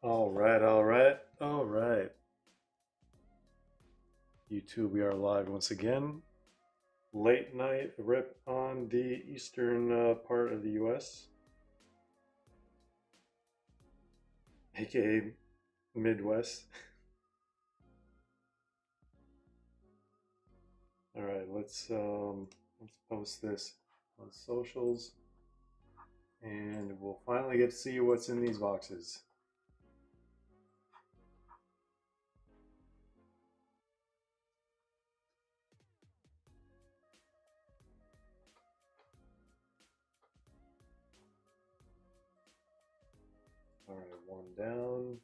All right, all right, all right. YouTube, we are live once again. Late night rip on the eastern part of the US, aka Midwest. All right, let's post this on socials, and we'll finally get to see what's in these boxes. All right, one down.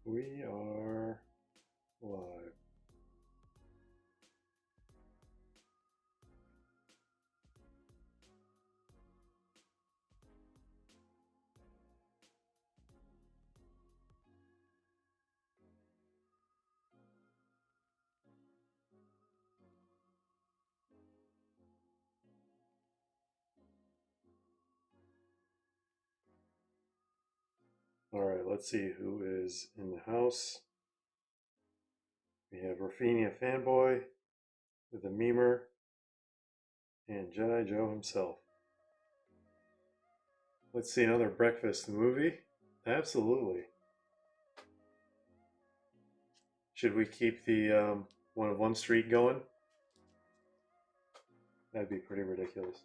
We are live. All right, let's see who is in the house. We have Rafinha Fanboy, the Memer, and Jedi Joe himself. Let's see another breakfast movie. Absolutely. Should we keep the one streak going? That'd be pretty ridiculous.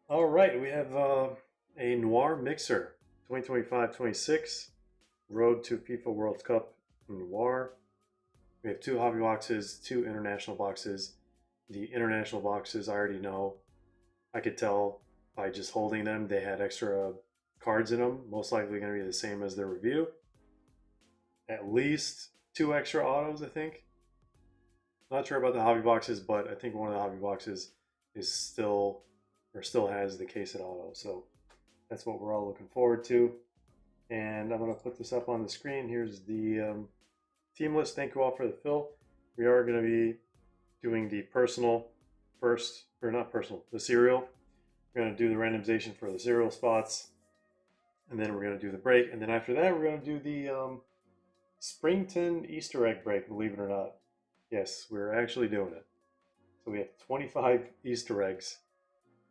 All right, we have a NOIR mixer, 2025-26, Road to FIFA World Cup NOIR. We have two hobby boxes, two international boxes. The international boxes I already know. I could tell by just holding them they had extra cards in them, most likely going to be the same as their review. At least two extra autos, I think. Not sure about the hobby boxes, but I think one of the hobby boxes is still has the case at auto. So that's what we're all looking forward to. And I'm going to put this up on the screen. Here's the team list. Thank you all for the fill. We are going to be doing the personal first, or not personal, the serial. We're going to do the randomization for the serial spots, and then we're going to do the break. And then after that, we're going to do the Springton Easter egg break, believe it or not. Yes, we're actually doing it. So we have 25 Easter eggs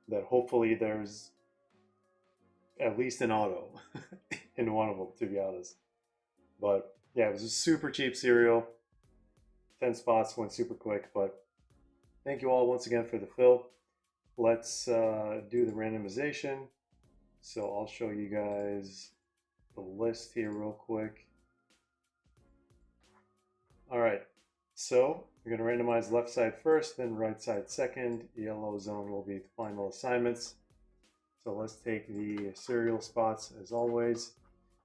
that hopefully there's at least an auto in one of them, to be honest. But yeah, it was a super cheap cereal. 10 spots, went super quick. But thank you all once again for the fill. Let's do the randomization. So I'll show you guys the list here real quick. All right, so we're going to randomize left side first, then right side second. Yellow zone will be the final assignments. So let's take the serial spots as always.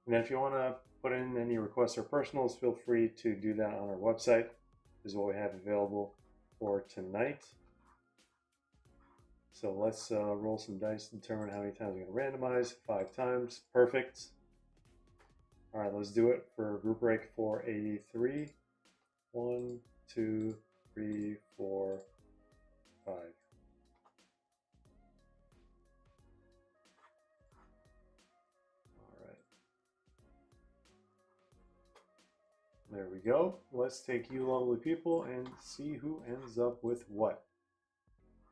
And then if you want to put in any requests or personals, feel free to do that on our website. This is what we have available for tonight. So let's roll some dice to determine how many times we're going to randomize. 5 times. Perfect. All right, let's do it for group break 483. 1, 2, 3, 4, 5. All right. There we go. Let's take you lovely people and see who ends up with what.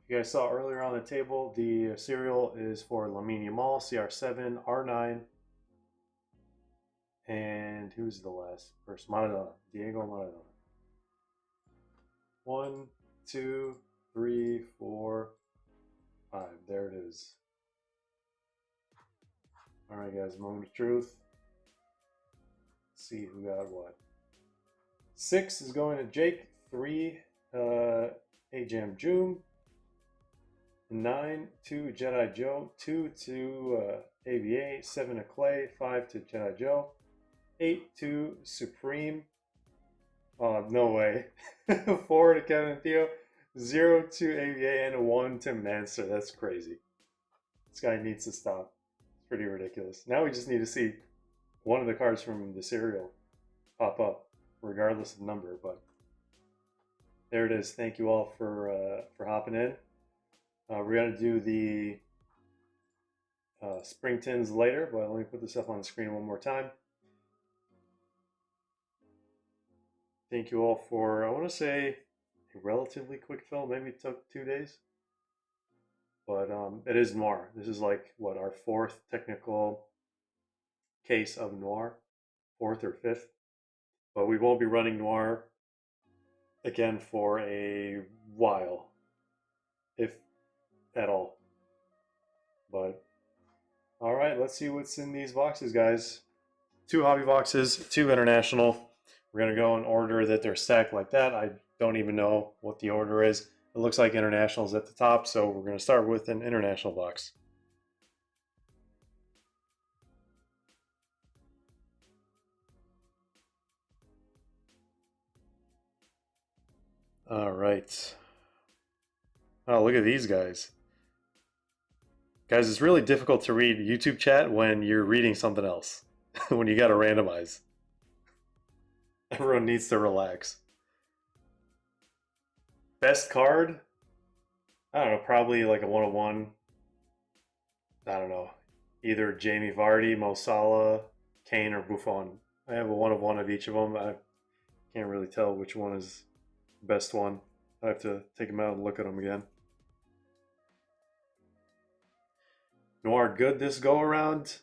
You guys saw earlier on the table, the serial is for Lamine Yamal, CR7, R9, and who's the last person? Maradona, Diego Maradona. 1, 2, 3, 4, 5. There it is. All right, guys, moment of truth. Let's see who got what. 6 is going to Jake. 3, Ajam Joom. 9 to Jedi Joe. 2 to AVA. 7 to Clay. 5 to Jedi Joe. 8 to Supreme. Oh, no way. 4 to Kevin and Theo. 0 to AVA and 1 to Manster. That's crazy. This guy needs to stop. It's pretty ridiculous. Now we just need to see one of the cards from the serial pop up, regardless of number. But there it is. Thank you all for hopping in. We're gonna do the spring tins later, but let me put this up on the screen one more time. Thank you all for, I want to say, a relatively quick fill. Maybe it took 2 days. But it is Noir. This is like, what, our 4th technical case of Noir. 4th or 5th. But we won't be running Noir again for a while. If at all. But, alright, let's see what's in these boxes, guys. 2 hobby boxes, 2 international. We're going to go in order that they're stacked like that. I don't even know what the order is. It looks like international is at the top, so we're going to start with an international box. All right. Oh, look at these guys. Guys, it's really difficult to read YouTube chat when you're reading something else, when you got to randomize. Everyone needs to relax. Best card? I don't know, probably like a 101. I don't know. Either Jamie Vardy, Mo Salah, Kane, or Buffon. I have a 1 of each of them. I can't really tell which one is the best one. I have to take them out and look at them again. Noir good this go around?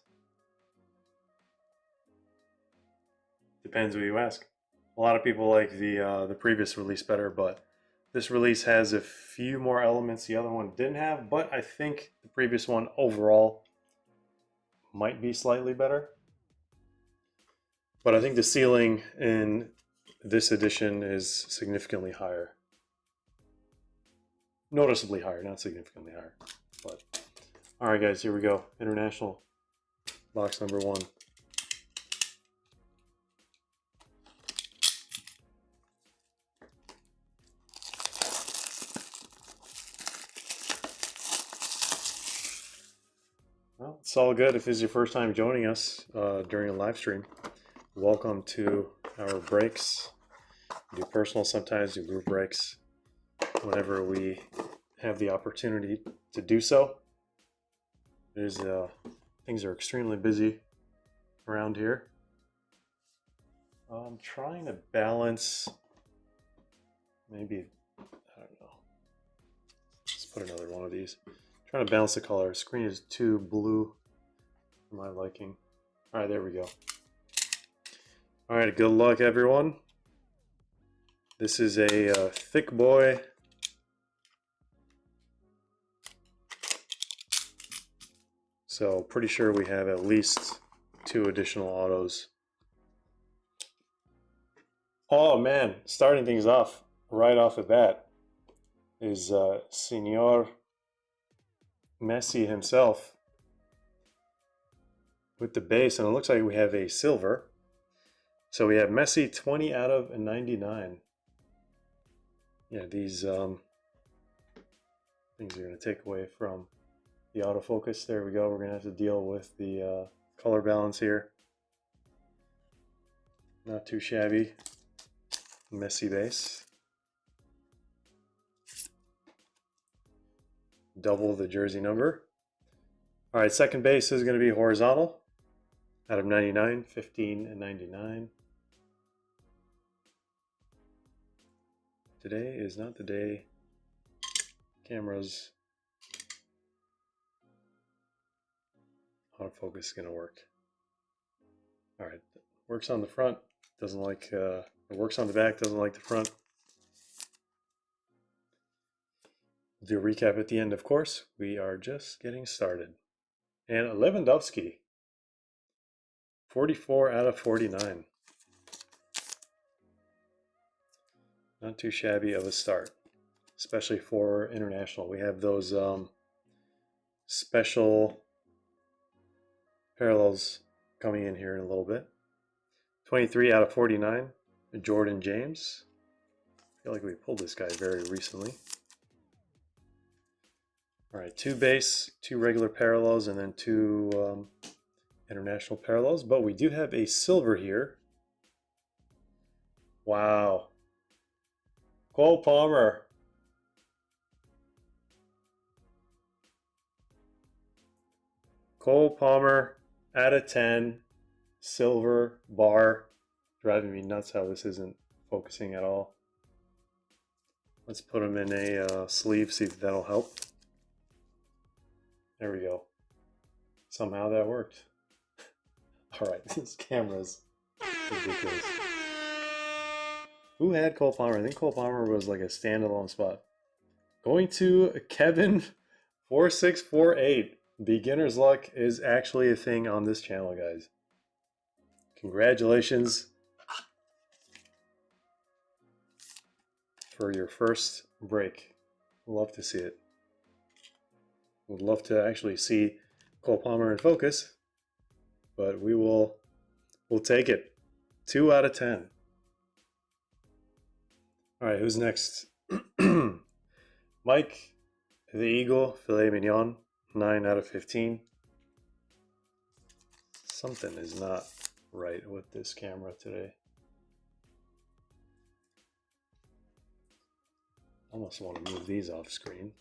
Depends who you ask. A lot of people like the previous release better, but this release has a few more elements the other one didn't have, but I think the previous one overall might be slightly better. But I think the ceiling in this edition is significantly higher. Noticeably higher, not significantly higher. But all right, guys, here we go. International box number 1. Well, it's all good. If this is your first time joining us during a live stream, welcome to our breaks. We do personal sometimes, do group breaks whenever we have the opportunity to do so. Things are extremely busy around here. I'm trying to balance, maybe, I don't know. Let's put another one of these. Trying to balance the color. The screen is too blue for my liking. All right, there we go. All right, good luck, everyone. This is a thick boy. So pretty sure we have at least 2 additional autos. Oh man, starting things off right off the bat is Senor Messi himself with the base, and it looks like we have a silver. So we have Messi 20 out of 99. Yeah, these things are going to take away from the autofocus. There we go. We're going to have to deal with the color balance here. Not too shabby. Messi base. Double the jersey number. All right, second base is going to be horizontal out of 99, 15 and 99. Today is not the day cameras autofocus is going to work. All right, works on the front, doesn't like, it works on the back, doesn't like the front. Do a recap at the end, of course. We are just getting started. And Lewandowski, 44 out of 49. Not too shabby of a start, especially for international. We have those special parallels coming in here in a little bit. 23 out of 49, Jordan James. I feel like we pulled this guy very recently. All right, 2 base, 2 regular parallels, and then 2 international parallels. But we do have a silver here. Wow. Cole Palmer. Cole Palmer out of 10. Silver bar. Driving me nuts how this isn't focusing at all. Let's put him in a sleeve, see if that'll help. There we go. Somehow that worked. All right, this camera's ridiculous. Who had Cole Palmer? I think Cole Palmer was like a standalone spot. Going to Kevin4648. Beginner's luck is actually a thing on this channel, guys. Congratulations for your first break. Love to see it. Would love to actually see Cole Palmer in focus, but we'll take it. 2 out of 10. All right, who's next? Mike the Eagle, Filet Mignon, 9 out of 15. Something is not right with this camera today. Almost want to move these off screen.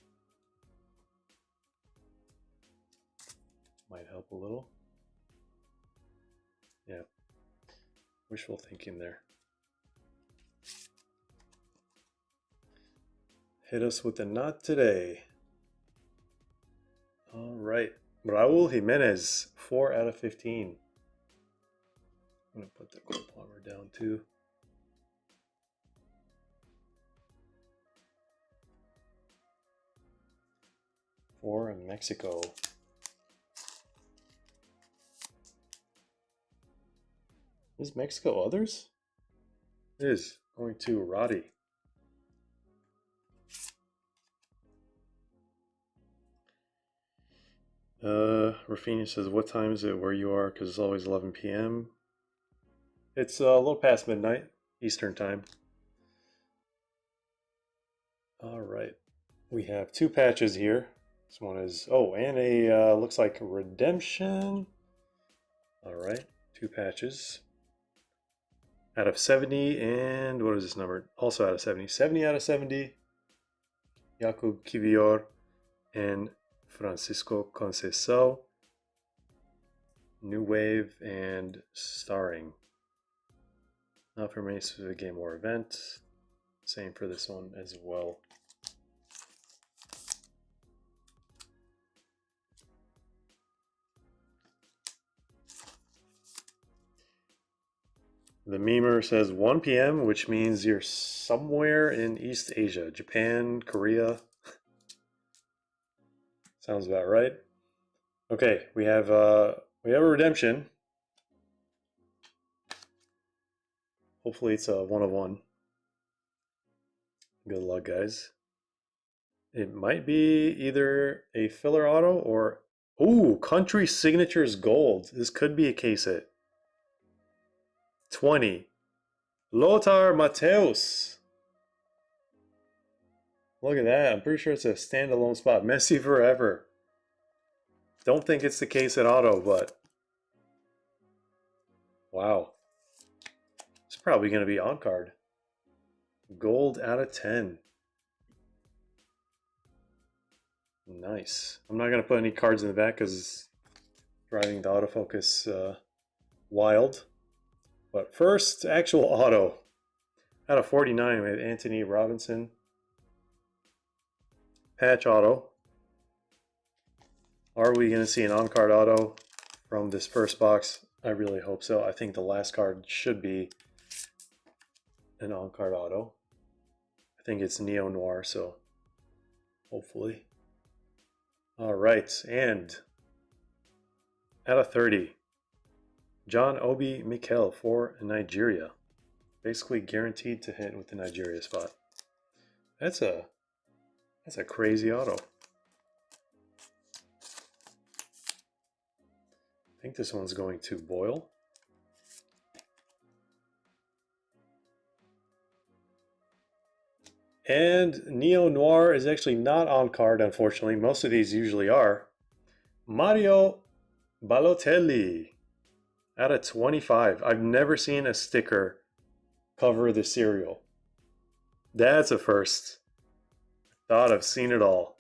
Might help a little. Yeah, wishful thinking there. Hit us with the not today. All right, Raul Jimenez, 4 out of 15. I'm gonna put the Cole Palmer down too. For Mexico. Is Mexico others? It is. Going to Roddy. Rafinha says, what time is it where you are? Because it's always 11 p.m. It's a little past midnight, Eastern time. All right. We have 2 patches here. This one is, oh, and a, looks like a redemption. All right. 2 patches. Out of 70, and what is this number? Also out of 70. 70 out of 70. Jakub Kivior and Francisco Conceição. New Wave and Starring. Not from any specific game or event. Same for this one as well. The memer says 1 p.m., which means you're somewhere in East Asia. Japan, Korea. Sounds about right. Okay, we have a redemption. Hopefully it's a 1 of 1. Good luck, guys. It might be either a filler auto or... Ooh, Country Signatures Gold. This could be a case hit. 20. Lothar Matthäus. Look at that. I'm pretty sure it's a standalone spot. Messi forever. Don't think it's the case at auto, but... Wow. It's probably going to be on card. Gold out of 10. Nice. I'm not going to put any cards in the back because driving the autofocus wild. But first, actual auto. Out of 49 with Anthony Robinson. Patch auto. Are we going to see an on-card auto from this first box? I really hope so. I think the last card should be an on-card auto. I think it's NOIR, so hopefully. All right, and out of 30, John Obi Mikel for Nigeria. Basically guaranteed to hit with the Nigeria spot. That's a crazy auto. I think this one's going to Boyle. And Neo Noir is actually not on card, unfortunately. Most of these usually are. Mario Balotelli out of 25. I've never seen a sticker cover the cereal. That's a first. Thought I've seen it all.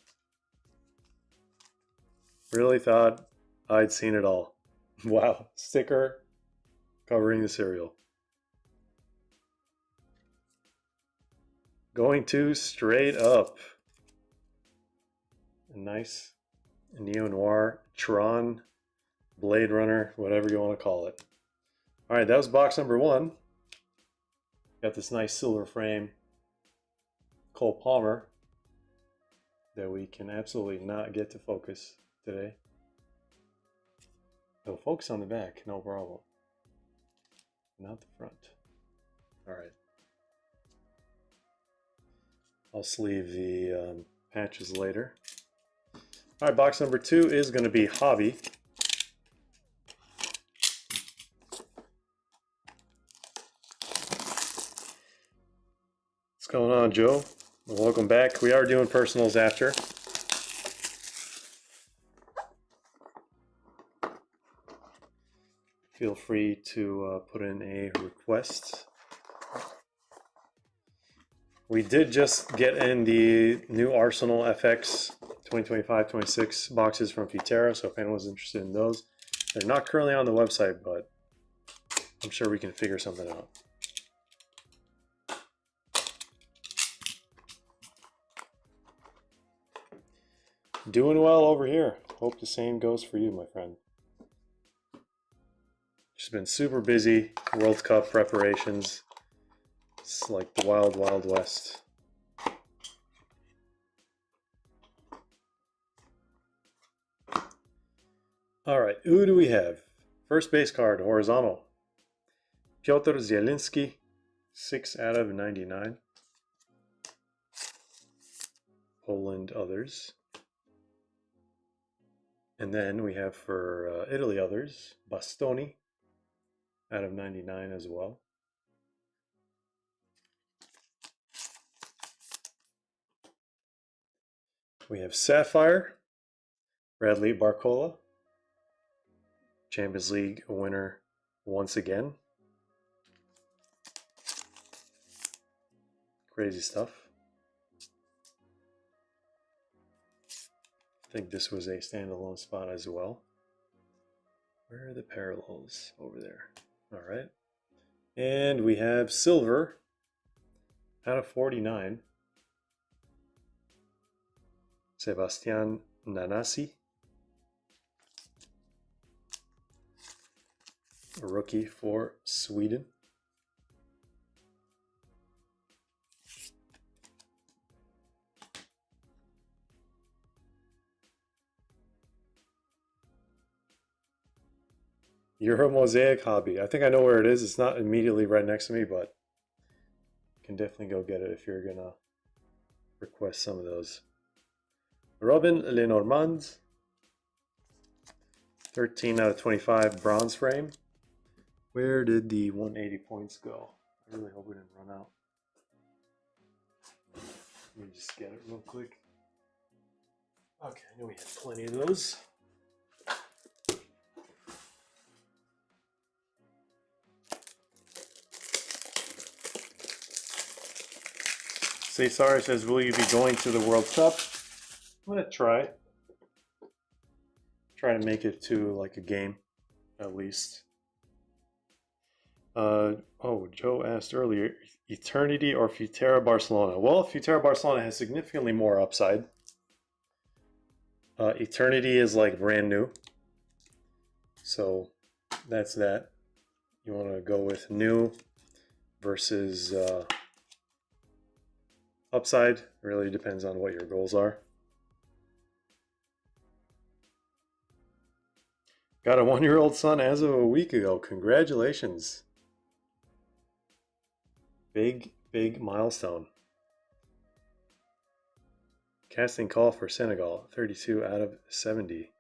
Really thought I'd seen it all. Wow, sticker covering the cereal. Going to straight up. A nice Neo Noir, Tron, Blade Runner, whatever you want to call it. All right, that was box number 1. Got this nice silver frame Cole Palmer that we can absolutely not get to focus today. So focus on the back, no problem. Not the front. All right. I'll sleeve the patches later. All right, box number 2 is going to be Hobby. What's going on, Joe? Welcome back. We are doing personals after. Feel free to put in a request. We did just get in the new Arsenal FX 2025-26 boxes from Futera, so if anyone's interested in those. They're not currently on the website, but I'm sure we can figure something out. Doing well over here. Hope the same goes for you, my friend. Just been super busy. World Cup preparations. It's like the wild, wild west. All right, who do we have? First base card, horizontal. Piotr Zielinski, 6 out of 99. Poland others. And then we have for Italy others, Bastoni, out of 99 as well. We have Sapphire, Bradley Barcola, Champions League winner once again. Crazy stuff. I think this was a standalone spot as well. Where are the parallels? Over there. All right. And we have silver out of 49. Sebastian Nanasi. A rookie for Sweden. Euro Mosaic Hobby. I think I know where it is. It's not immediately right next to me, but you can definitely go get it if you're going to request some of those. Robin Lenormand. 13 out of 25 bronze frame. Where did the 180 points go? I really hope we didn't run out. Let me just get it real quick. Okay, I know we had plenty of those. Cesar says, will you be going to the World Cup? I'm going to try. Try to make it to like a game, at least. Oh, Joe asked earlier, Eternity or Futera Barcelona? Well, Futera Barcelona has significantly more upside. Eternity is like brand new. So that's that. You want to go with new versus upside. Really depends on what your goals are. Got a 1-year-old son as of a week ago. Congratulations. Big, big milestone. Casting call for Senegal, 32 out of 70.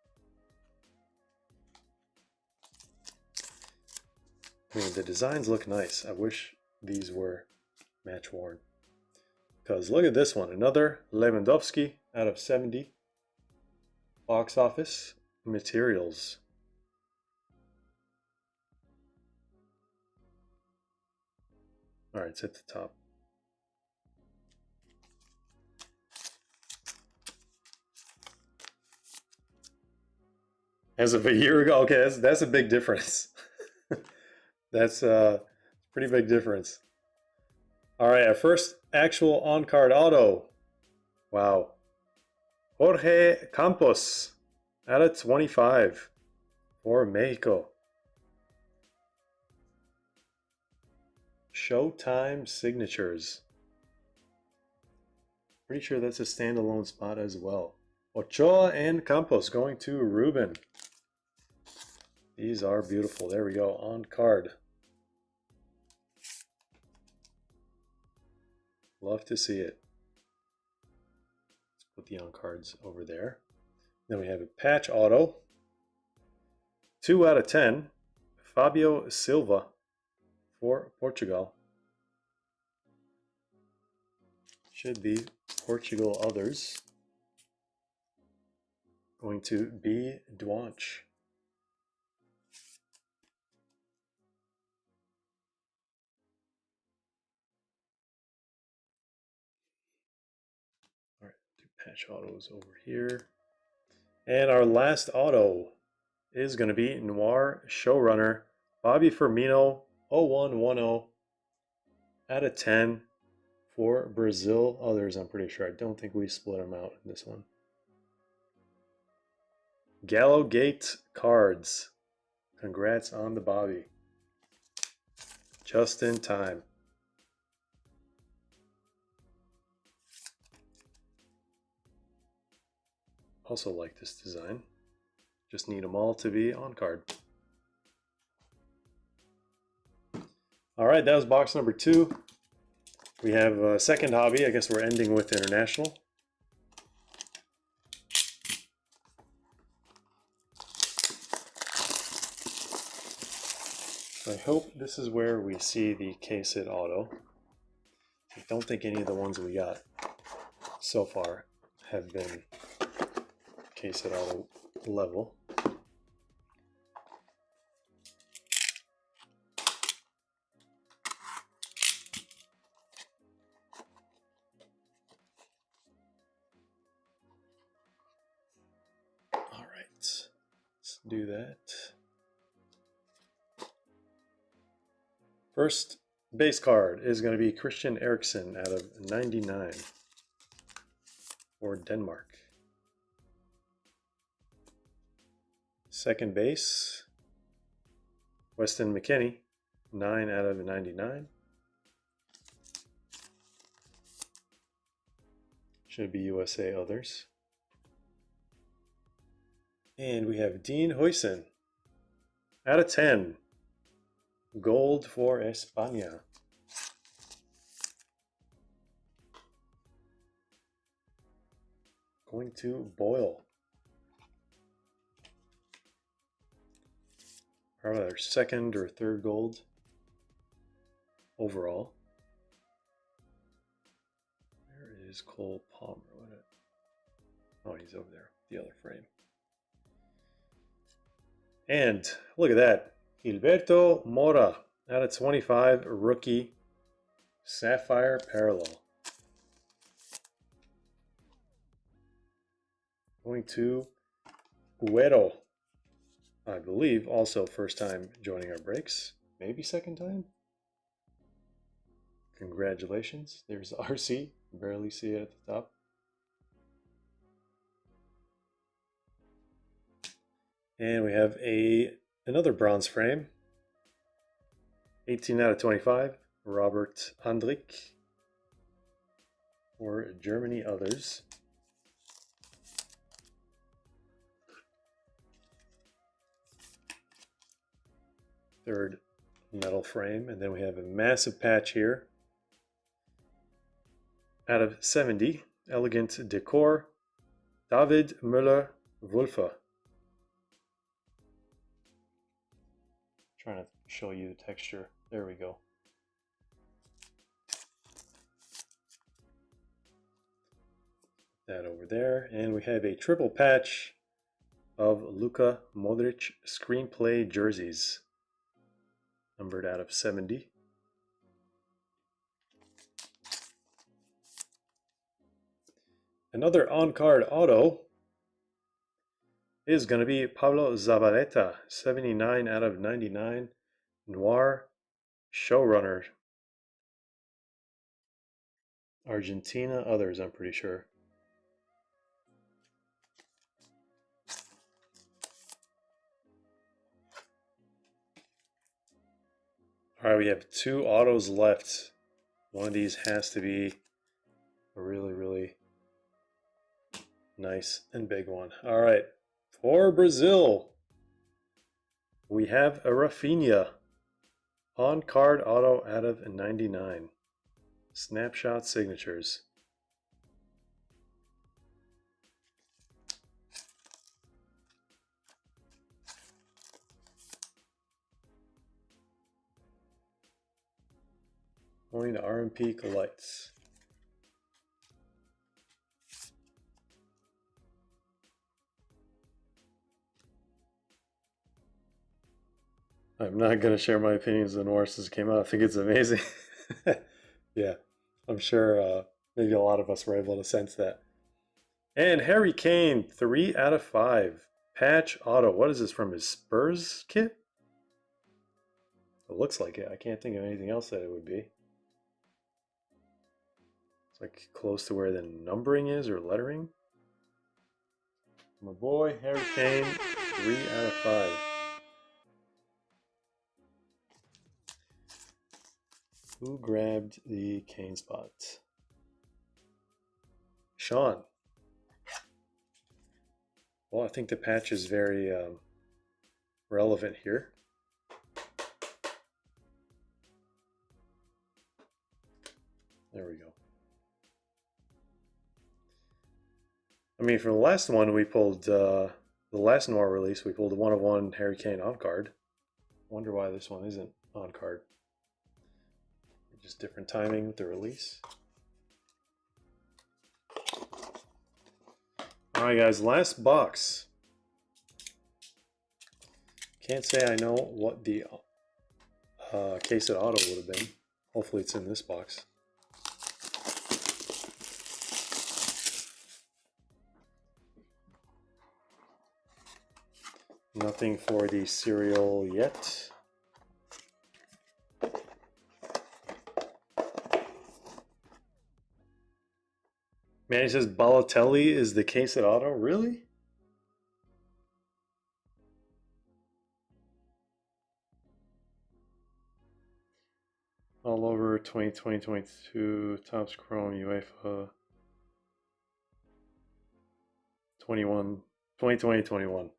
I mean, the designs look nice. I wish these were match worn. Because look at this one, another Lewandowski out of 70. Box office materials. All right, it's at the top. As of a year ago, okay, that's a big difference. That's a pretty big difference. All right, our first actual on-card auto. Wow. Jorge Campos out of 25 for Mexico. Showtime signatures. Pretty sure that's a standalone spot as well. Ochoa and Campos going to Ruben. These are beautiful. There we go, on card. Love to see it. Let's put the on cards over there. Then we have a patch auto. 2 out of 10. Fabio Silva for Portugal. Should be Portugal others. Going to be Dwanch. All right, do patch autos over here. And our last auto is going to be Noir Showrunner Bobby Firmino 0110 out of 10 for Brazil others. I'm pretty sure. I don't think we split them out in this one. Gallowgate cards. Congrats on the Bobby. Just in time. Also like this design. Just need them all to be on card. All right, that was box number 2. We have a second hobby. I guess we're ending with international. I hope this is where we see the case-hit auto. I don't think any of the ones we got so far have been case-hit auto level. All right, let's do that. First base card is going to be Christian Eriksen out of 99 for Denmark. Second base, Weston McKennie, 9 out of 99. Should be USA others. And we have Dean Huijsen out of 10. Gold for España. Going to Boyle. Probably our second or third gold overall. Where is Cole Palmer? Oh, he's over there, the other frame. And look at that. Gilberto Mora out of 25, rookie, Sapphire Parallel. Going to Guero, I believe, also first time joining our breaks, maybe second time. Congratulations. There's RC, barely see it at the top. And we have another bronze frame, 18 out of 25, Robert Andrich for Germany others. Third metal frame, and then we have a massive patch here. Out of 70, Elegant Decor, David Müller-Wölfe. Trying to show you the texture. There we go. that over there. And we have a triple patch of Luka Modric screenplay jerseys, numbered out of 70. Another on-card auto is going to be Pablo Zabaleta, 79 out of 99, Noir showrunner. Argentina, others, I'm pretty sure. All right, we have 2 autos left. One of these has to be a really, really nice and big one. All right, for Brazil, we have a Rafinha on-card auto out of 99. Snapshot signatures. Going to RMP Lights. I'm not going to share my opinions on NOIR since it came out. I think it's amazing. Yeah, I'm sure maybe a lot of us were able to sense that. And Harry Kane, 3 out of 5. Patch auto. What is this, from his Spurs kit? It looks like it. I can't think of anything else that it would be. It's like close to where the numbering is or lettering. My boy, Harry Kane, 3 out of 5. Who grabbed the Kane spot? Sean. Well, I think the patch is very relevant here. There we go. I mean, for the last one, we pulled the last Noir release. We pulled a 1/1 Harry Kane on card. Wonder why this one isn't on card. Just different timing with the release. All right, guys, last box. Can't say I know what the case at auto would have been. Hopefully it's in this box. Nothing for the cereal yet. Man, he says Balotelli is the case at auto? Really? All over 2020-22, Topps Chrome, UEFA 2020-21.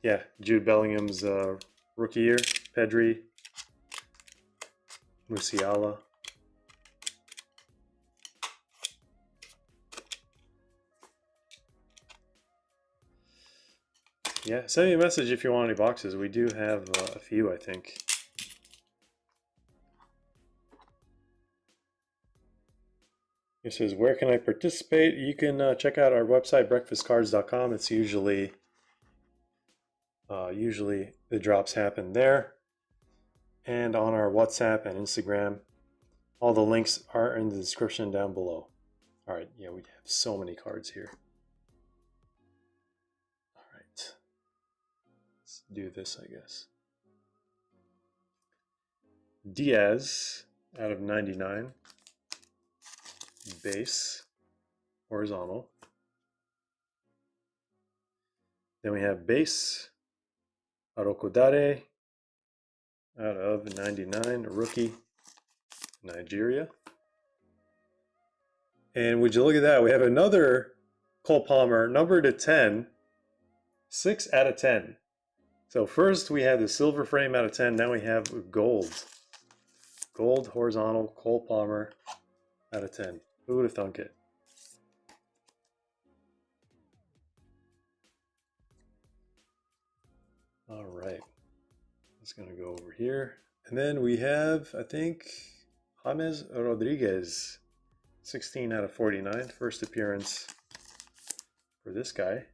Yeah, Jude Bellingham's rookie year, Pedri, Musiala. Yeah, send me a message if you want any boxes. We do have a few, I think. It says, where can I participate? You can check out our website, breakfastcards.com. It's usually the drops happen there. And on our WhatsApp and Instagram. All the links are in the description down below. All right, yeah, we have so many cards here. All right, let's do this, I guess. Diaz out of 99. Base, horizontal. Then we have base, Arokodare out of 99, rookie, Nigeria. And would you look at that, we have another Cole Palmer, numbered to 10, 6 out of 10. So first we have the silver frame out of 10, now we have gold. Gold, horizontal, Cole Palmer out of 10. Who would have thunk it? All right, it's gonna go over here. And then we have, I think, James Rodriguez, 16 out of 49, first appearance for this guy.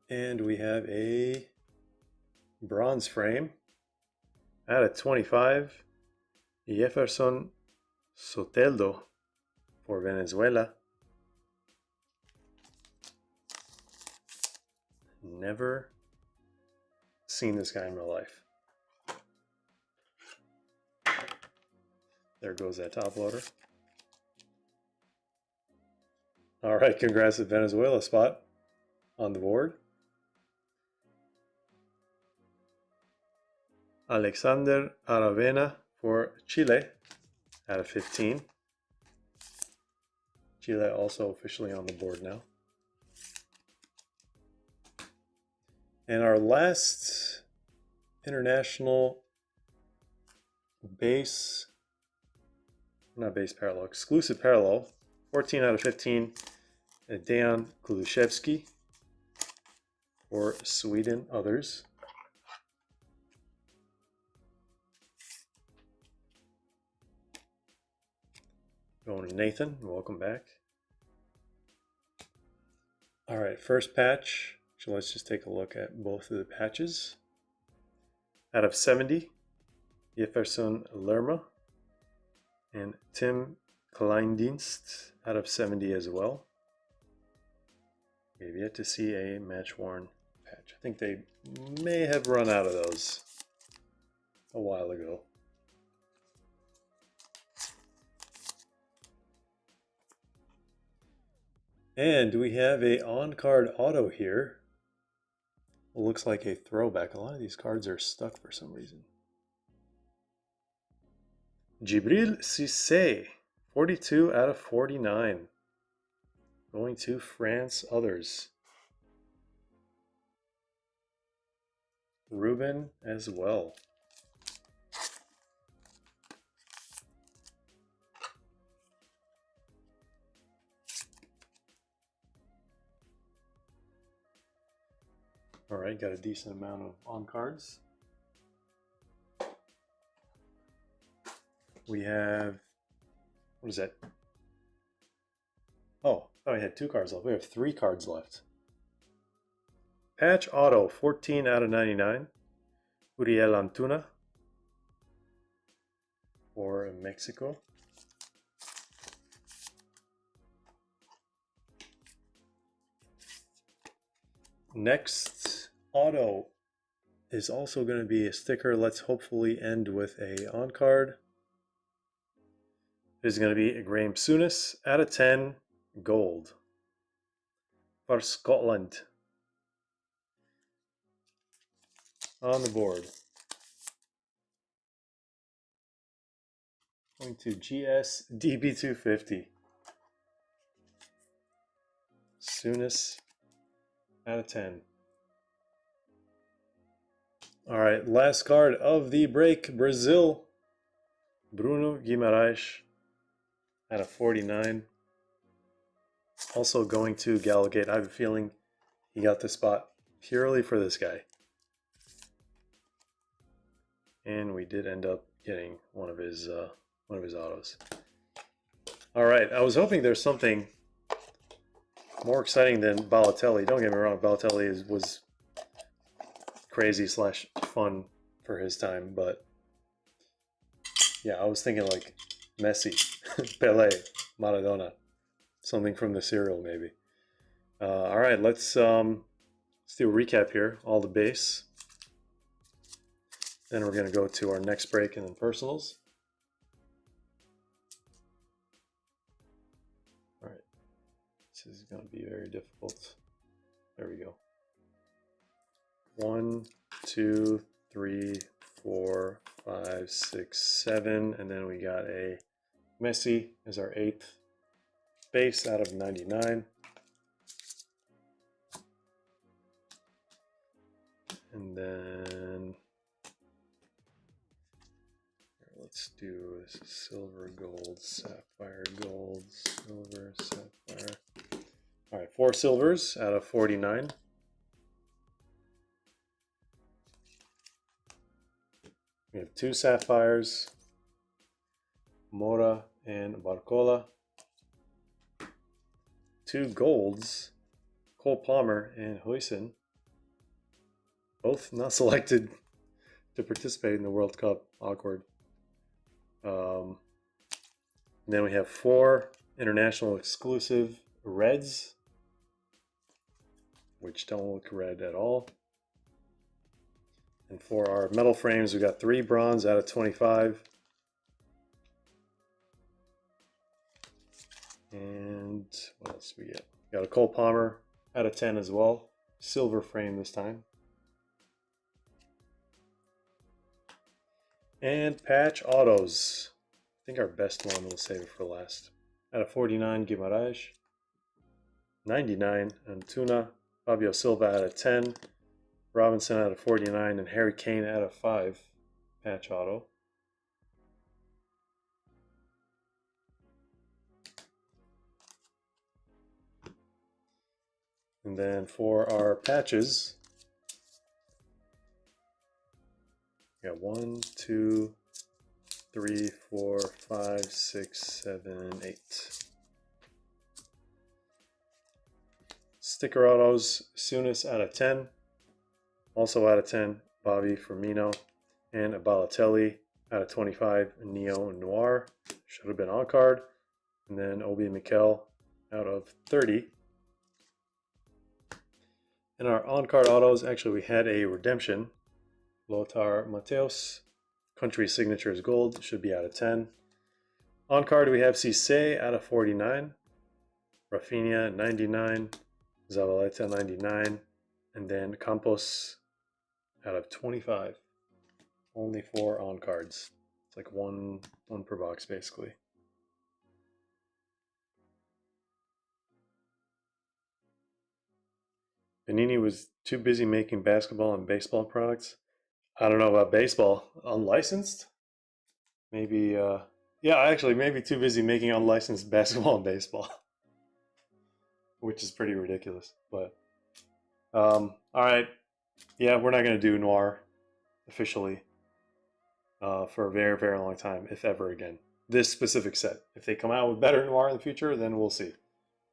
And we have a bronze frame out of 25, Jefferson Soteldo for Venezuela. Never seen this guy in real life. There goes that top loader. All right, congrats to Venezuela spot on the board. Alexander Aravena for Chile out of 15. Chile also officially on the board now. And our last international base, not base parallel, exclusive parallel, 14 out of 15, Dejan Kulusevski for Sweden others. Going to Nathan, welcome back. All right, first patch. So let's just take a look at both of the patches. Out of 70, Jefferson Lerma and Tim Kleindienst out of 70 as well. We've yet to see a match-worn patch. I think they may have run out of those a while ago. And we have a on-card auto here. It looks like a throwback. A lot of these cards are stuck for some reason. Djibril Cissé, 42 out of 49. Going to France others. Ruben as well. All right, got a decent amount of on cards. We have, what is that? Oh, I had 2 cards left. We have 3 cards left. Patch auto, 14 out of 99. Uriel Antuna for Mexico. Next auto is also going to be a sticker. Let's hopefully end with a on card. It is going to be a Graham Souness out of 10 gold for Scotland on the board. Going to GS DB250. Souness out of 10. All right, last card of the break, Brazil. Bruno Guimarães out of 49. Also going to Gallagate. I have a feeling he got the spot purely for this guy. And we did end up getting one of his autos. All right, I was hoping there's something more exciting than Balotelli. Don't get me wrong, Balotelli was crazy / fun for his time, but yeah, I was thinking like Messi, Pelé, Maradona, something from the cereal maybe. All right, let's do a recap here, all the base. Then we're going to go to our next break and then personals. All right, this is going to be very difficult. There we go. 1, 2, 3, 4, 5, 6, 7, and then we got a Messi as our 8th base out of 99. And then let's do silver, gold, sapphire, gold, silver, sapphire. All right, 4 silvers out of 49. We have 2 sapphires, Mora and Barcola. 2 golds, Cole Palmer and Huijsen. Both not selected to participate in the World Cup. Awkward. Then we have 4 international exclusive reds, which don't look red at all. And for our metal frames, we got 3 bronze out of 25. And what else do we get? Got a Cole Palmer out of 10 as well. Silver frame this time. And patch autos. I think our best one, we'll save it for last. Out of 49, Guimaraes. 99, Antuna. Fabio Silva out of 10. Robinson out of 49. And Harry Kane out of 5. Patch auto. And then for our patches, we got 1, 2, 3, 4, 5, 6, 7, 8. Sticker autos, Sunis out of 10. Also out of 10, Bobby Firmino. And a Balotelli out of 25, Neo Noir. Should have been on card. And then Obi Mikel out of 30. In our on-card autos, actually we had a redemption. Lothar Matthäus, country signatures gold, should be out of 10. On card we have Cisse out of 49, Rafinha 99, Zabaleta 99, and then Campos out of 25. Only 4 on cards. It's like one per box basically. Panini was too busy making basketball and baseball products. I don't know about baseball. Unlicensed? Maybe, yeah, actually, maybe too busy making unlicensed basketball and baseball. Which is pretty ridiculous. But, all right. Yeah, we're not going to do Noir officially for a very, very long time, if ever again. This specific set. If they come out with better Noir in the future, then we'll see.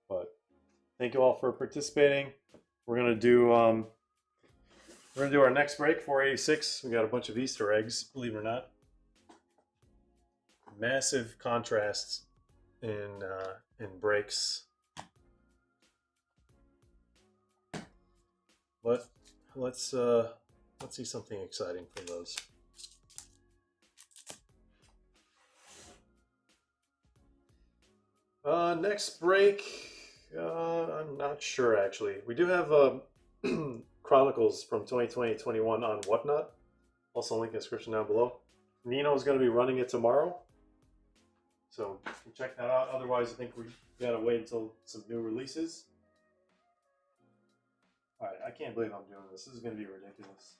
But thank you all for participating. We're gonna do our next break, 486. We got a bunch of Easter eggs, believe it or not. Massive contrasts in breaks. But let's see something exciting from those. Next break. I'm not sure actually. We do have Chronicles from 2020-21 on Whatnot. Also link in the description down below. Nino is going to be running it tomorrow. So check that out. Otherwise, I think we gotta wait until some new releases. Alright, I can't believe I'm doing this. This is going to be ridiculous.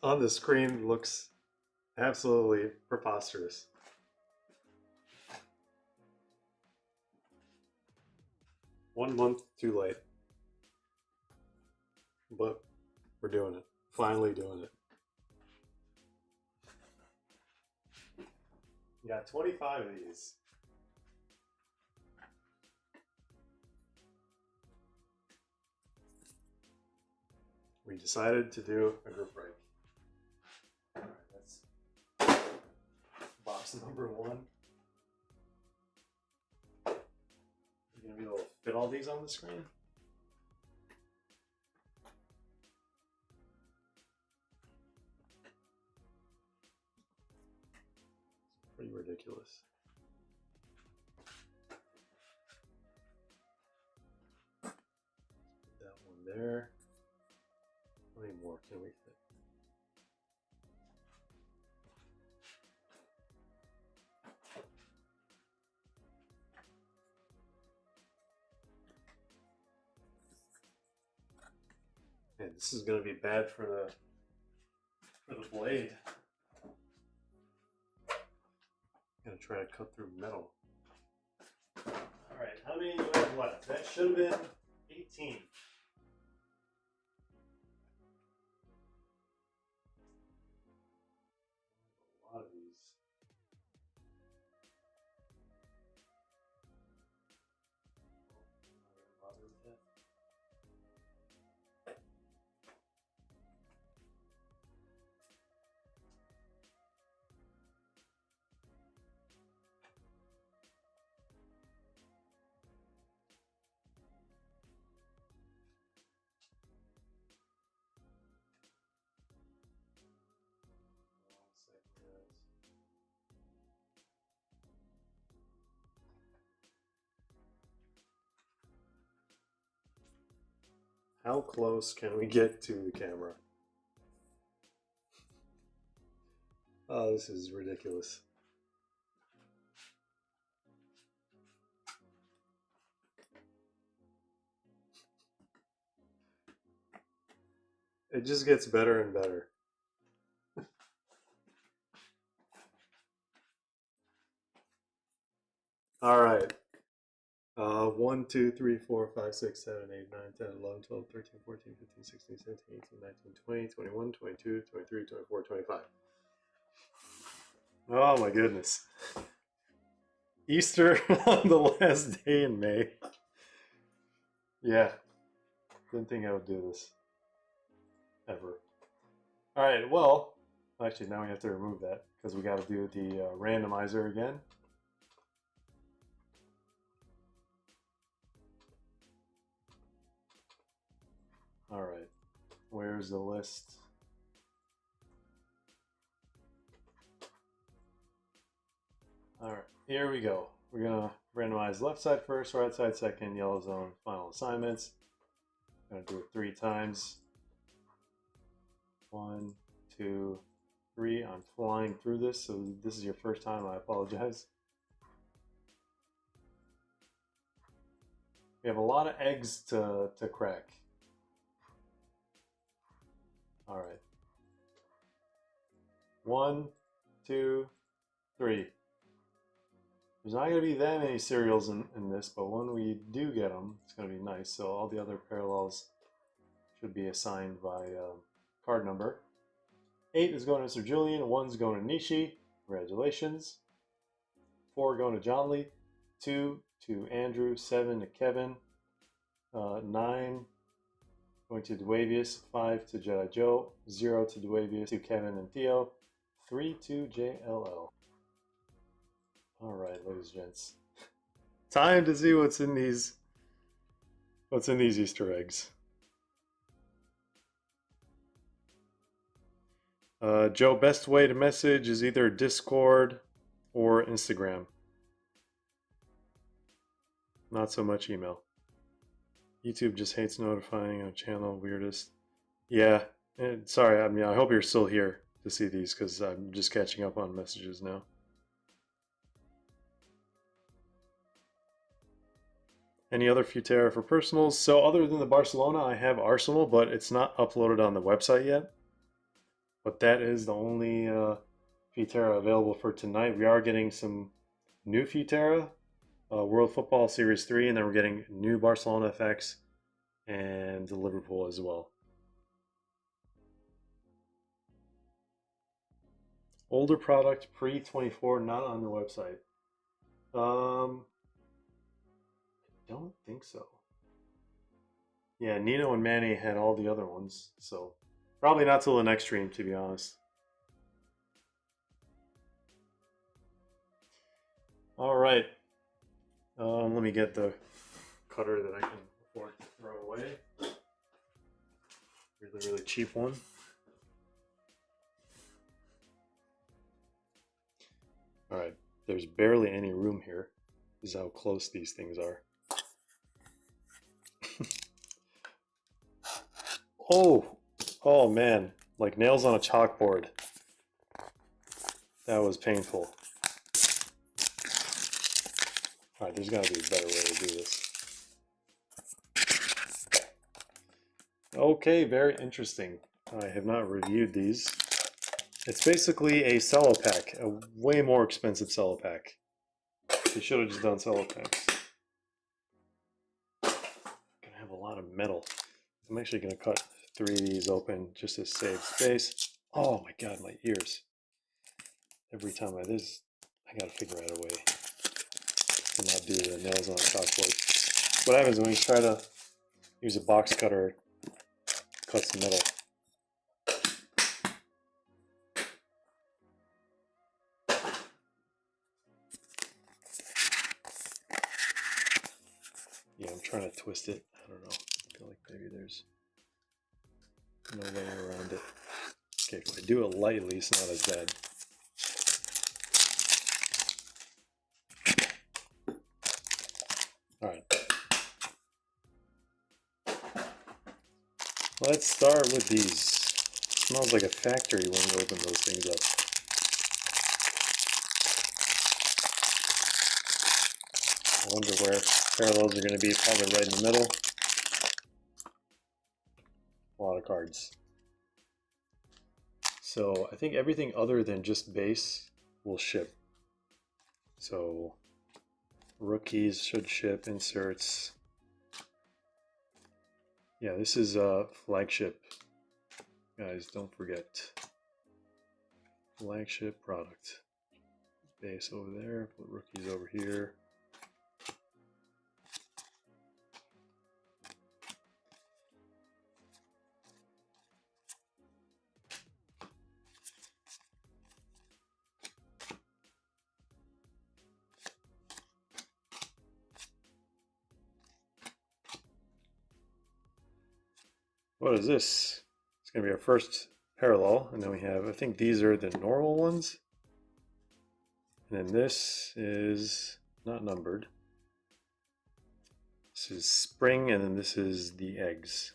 On the screen looks absolutely preposterous. One month too late. But we're doing it. Finally doing it. We got 25 of these. We decided to do a group break. Alright, that's box number 1. You gonna be able to fit all these on the screen? It's pretty ridiculous. Put that one there. How many more can we fit? Man, this is going to be bad for the blade. I'm going to try to cut through metal. All right, how many do we have left? That should have been 18. How close can we get to the camera? Oh, this is ridiculous. It just gets better and better. All right. 1, 2, 3, 4, 5, 6, 7, 8, 9, 10, 11, 12, 13, 14, 15, 16, 17, 18, 19, 20, 21, 22, 23, 24, 25. Oh my goodness. Easter on the last day in May. Yeah. Didn't think I would do this. Ever. Alright, well, actually now we have to remove that because we got to do the randomizer again. Alright, where's the list? Alright, here we go. We're going to randomize left side first, right side second, yellow zone, final assignments. I'm going to do it 3 times. 1, 2, 3. I'm flying through this, so this is your first time. I apologize. We have a lot of eggs to crack. All right. 1, 2, 3. There's not going to be that many cereals in this, but when we do get them, it's going to be nice. So all the other parallels should be assigned by card number. 8 is going to Sir Julian. 1's going to Nishi. Congratulations. 4 going to John Lee. 2 to Andrew. 7 to Kevin. 9 going to Duavius. 5 to Jedi Joe. 0 to Duavius. 2 Kevin and Theo. 3 to JLL. All right, ladies and gents. Time to see what's in these Easter eggs. Joe, best way to message is either Discord or Instagram. Not so much email. YouTube just hates notifying a channel. Weirdest. Yeah, and sorry. I mean, I hope you're still here to see these because I'm just catching up on messages now. Any other Futera for personals? So other than the Barcelona, I have Arsenal, but it's not uploaded on the website yet. But that is the only Futera available for tonight. We are getting some new Futera, World Football Series 3, and then we're getting new Barcelona effects and Liverpool as well. Older product, pre-24, not on the website. I don't think so. Yeah, Nino and Manny had all the other ones, so probably not till the next stream, to be honest. All right. Let me get the cutter that I can afford to throw away. Really, really cheap one. All right. There's barely any room here. This is how close these things are. Oh man, like nails on a chalkboard. That was painful. All right, there's got to be a better way to do this. Okay, very interesting. I have not reviewed these. It's basically a cello pack, a way more expensive cello pack. They should have just done cello packs. Gonna have a lot of metal. I'm actually gonna cut 3 of these open just to save space. Oh my god, my ears. Every time I gotta figure out a way to not do the nails on the chalkboard. What happens when you try to use a box cutter, cuts the metal. Yeah, I'm trying to twist it. I don't know. I feel like maybe there's no way around it. Okay, if I do it lightly, it's not as bad. All right. Let's start with these. Smells like a factory when you open those things up. I wonder where parallels are going to be, probably right in the middle. A lot of cards. So I think everything other than just base will ship. So rookies should ship, inserts. Yeah, this is a flagship. Guys, don't forget. Flagship product. Base over there, put rookies over here. What is this? It's going to be our first parallel, and then we have, I think these are the normal ones. And then this is not numbered. This is spring, and then this is the eggs.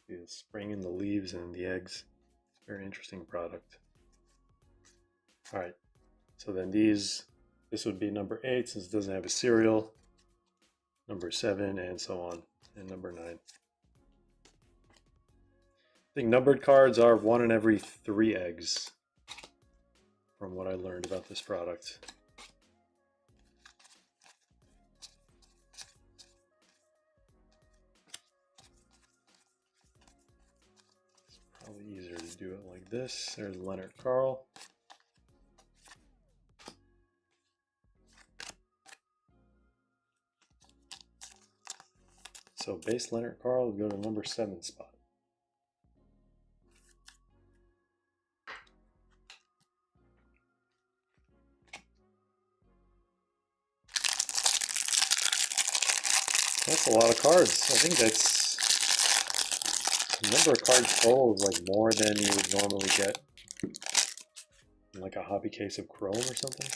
The spring and the leaves and the eggs. Very interesting product. All right, so then this would be number 8 since it doesn't have a serial, number 7, and so on, and number 9. I think numbered cards are 1 in every 3 eggs, from what I learned about this product. It's probably easier to do it like this. There's Leonard Carl. So base Leonard Carl would go to number 7 spot. That's a lot of cards. I think that's the number of cards total is like more than you would normally get in like a hobby case of Chrome or something.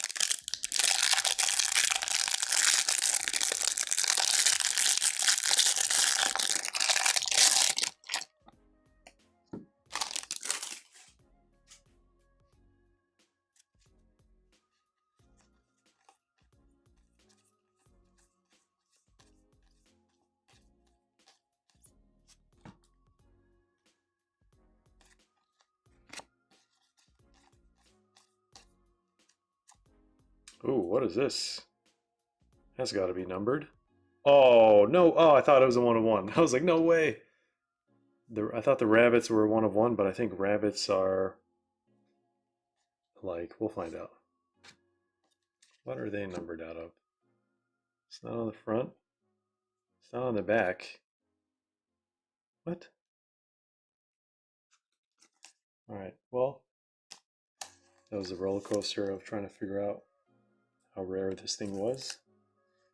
Ooh, what is this? That's got to be numbered. Oh, no. Oh, I thought it was a 1 of 1. I was like, no way. I thought the rabbits were 1 of 1, but I think rabbits are like, we'll find out. What are they numbered out of? It's not on the front. It's not on the back. What? All right, well, that was a roller coaster of trying to figure out how rare this thing was.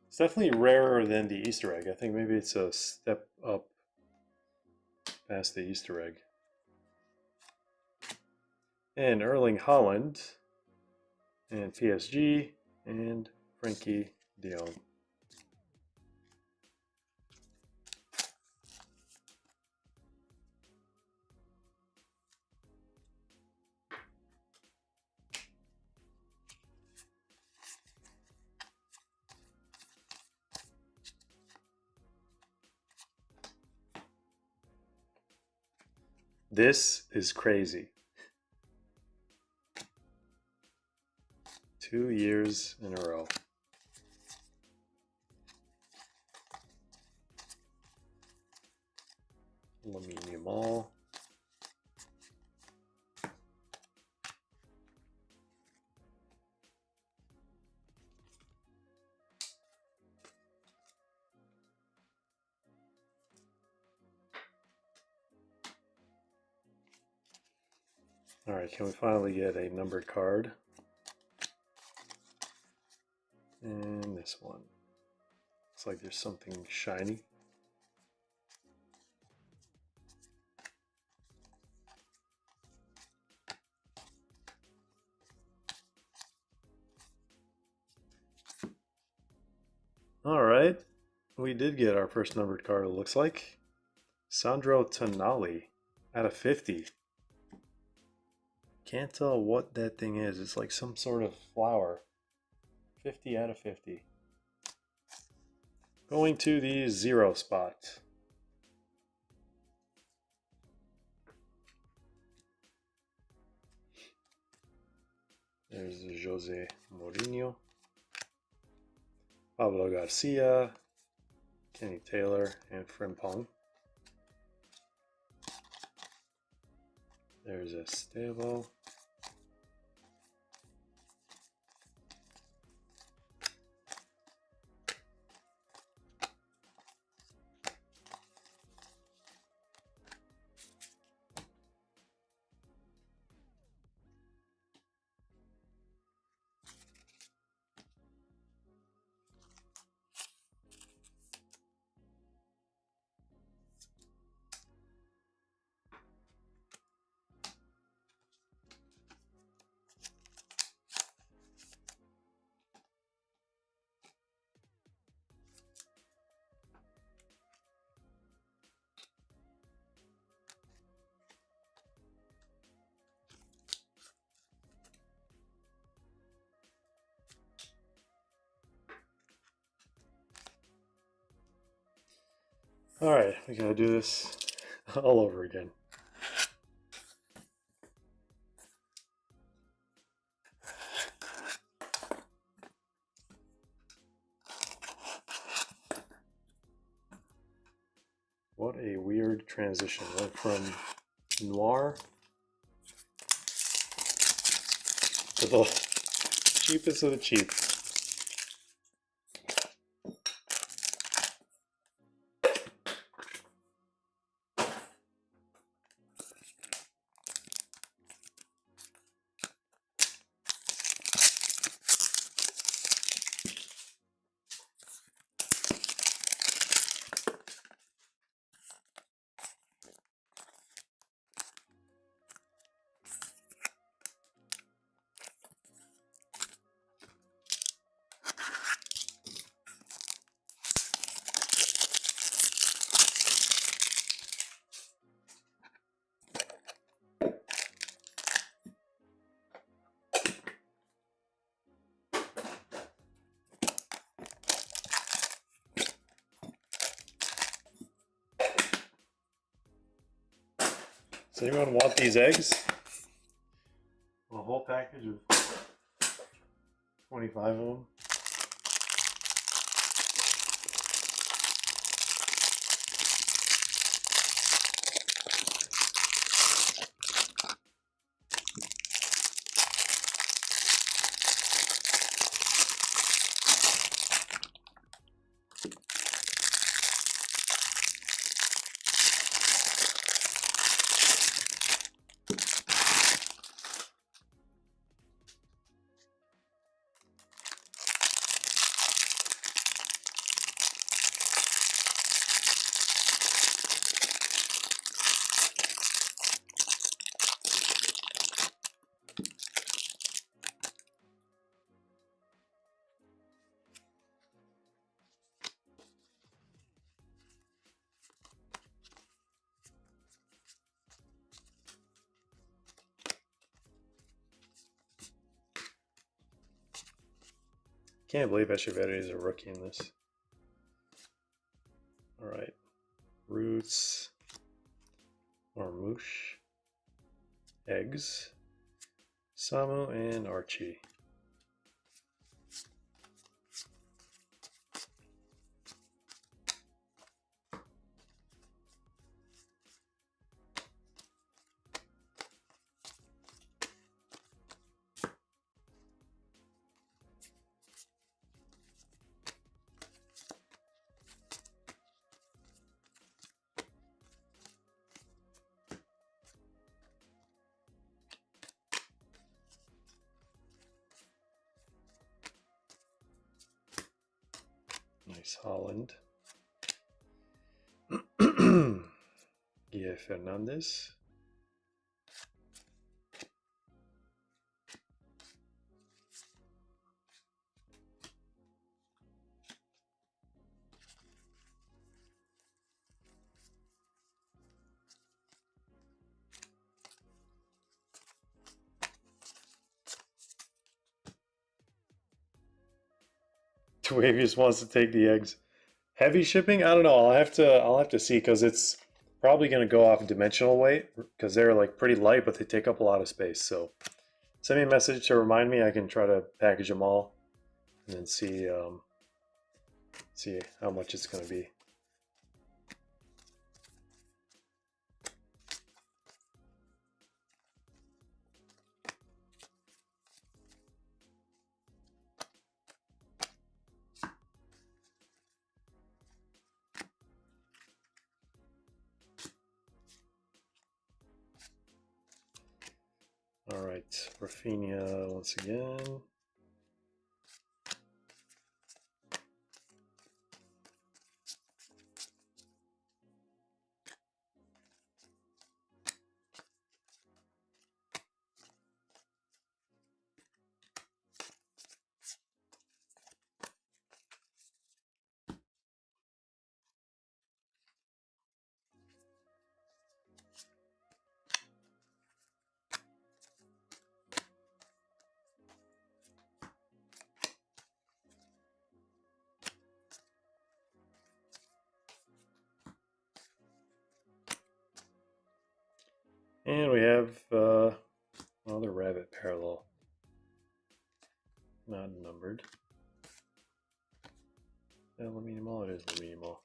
It's definitely rarer than the Easter egg. I think maybe it's a step up past the Easter egg. And Erling Haaland, and PSG, and Frankie de Jong. This is crazy. 2 years in a row. Lamine Yamal. All right, can we finally get a numbered card? And this one. Looks like there's something shiny. All right, we did get our first numbered card, it looks like. Sandro Tonali out of 50. Can't tell what that thing is. It's like some sort of flower. 50 out of 50. Going to the 0 spot. There's Jose Mourinho, Pablo Garcia, Kenny Taylor, and Frimpong. There's Estevo. All right, we gotta do this all over again. What a weird transition. Went from Noir to the cheapest of the cheap. Does anyone want these eggs? A whole package of 25 of them. Can't believe Echeverri is a rookie in this. All right, Roots, Marmouche, Eggs, Samu, and Archie. Nice Holland. Guille Fernandez. Wavius wants to take the eggs. Heavy shipping? I don't know. I'll have to see because it's probably going to go off dimensional weight because they're like pretty light, but they take up a lot of space. So send me a message to remind me. I can try to package them all and then see how much it's going to be. All right, Rafinha once again. And we have another rabbit parallel. Not numbered. Mall, it is Mall.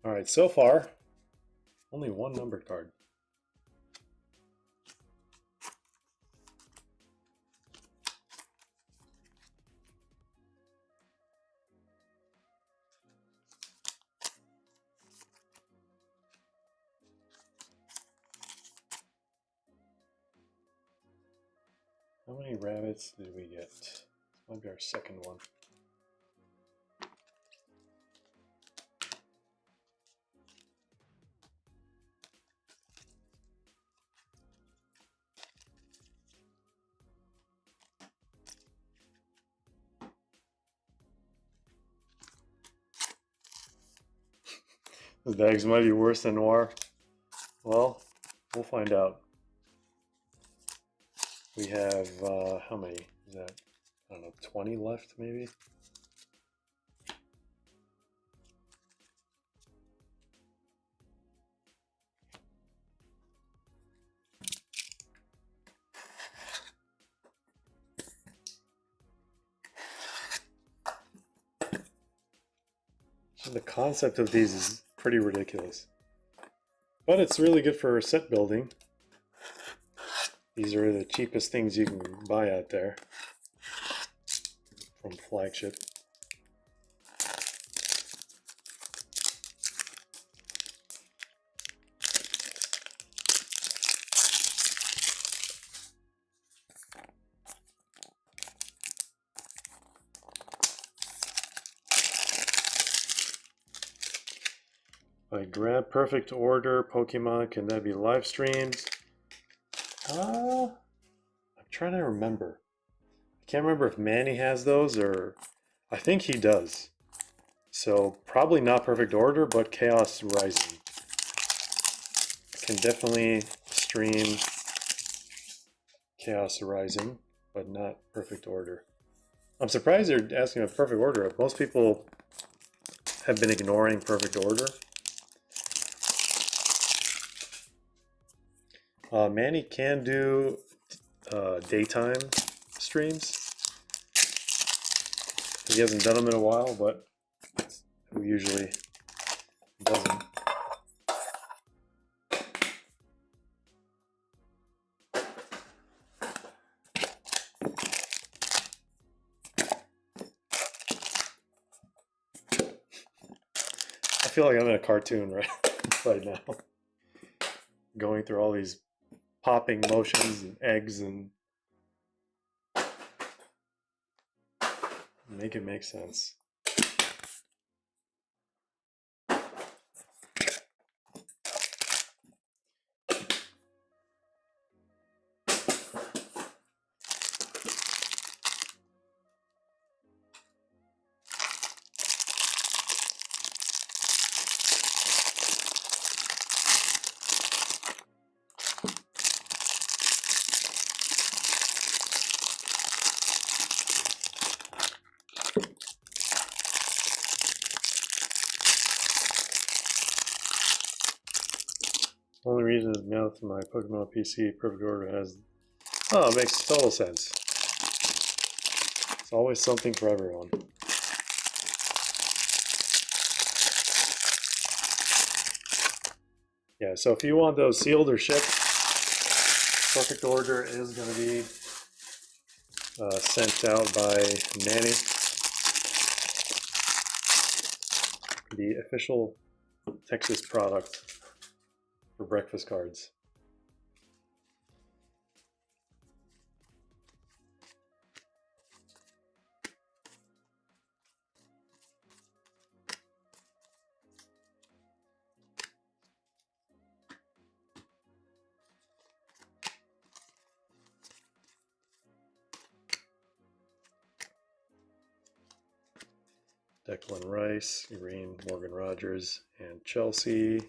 All right, so far, only one numbered card. How many rabbits did we get? This might be our second one. The bags might be worse than Noir. Well, we'll find out. We have, how many? Is that, I don't know, 20 left maybe? The concept of these is pretty ridiculous. But it's really good for set building. These are the cheapest things you can buy out there from Flagship. I grab perfect order Pokemon, can that be live streamed? I'm trying to remember. I can't remember if Manny has those or I think he does. So probably not perfect order, but Chaos Rising. Can definitely stream Chaos Rising, but not perfect order. I'm surprised they're asking about perfect order. Most people have been ignoring perfect order. Manny can do daytime streams. He hasn't done them in a while, but who usually doesn't. I feel like I'm in a cartoon right now. Going through all these popping motions and eggs and make it make sense. Only reason is now that my Pokemon PC Perfect Order has... Oh, it makes total sense. It's always something for everyone. Yeah, so if you want those sealed or shipped, Perfect Order is going to be sent out by Nanny, the official Texas product for breakfast cards. Declan Rice, Irene, Morgan Rogers, and Chelsea.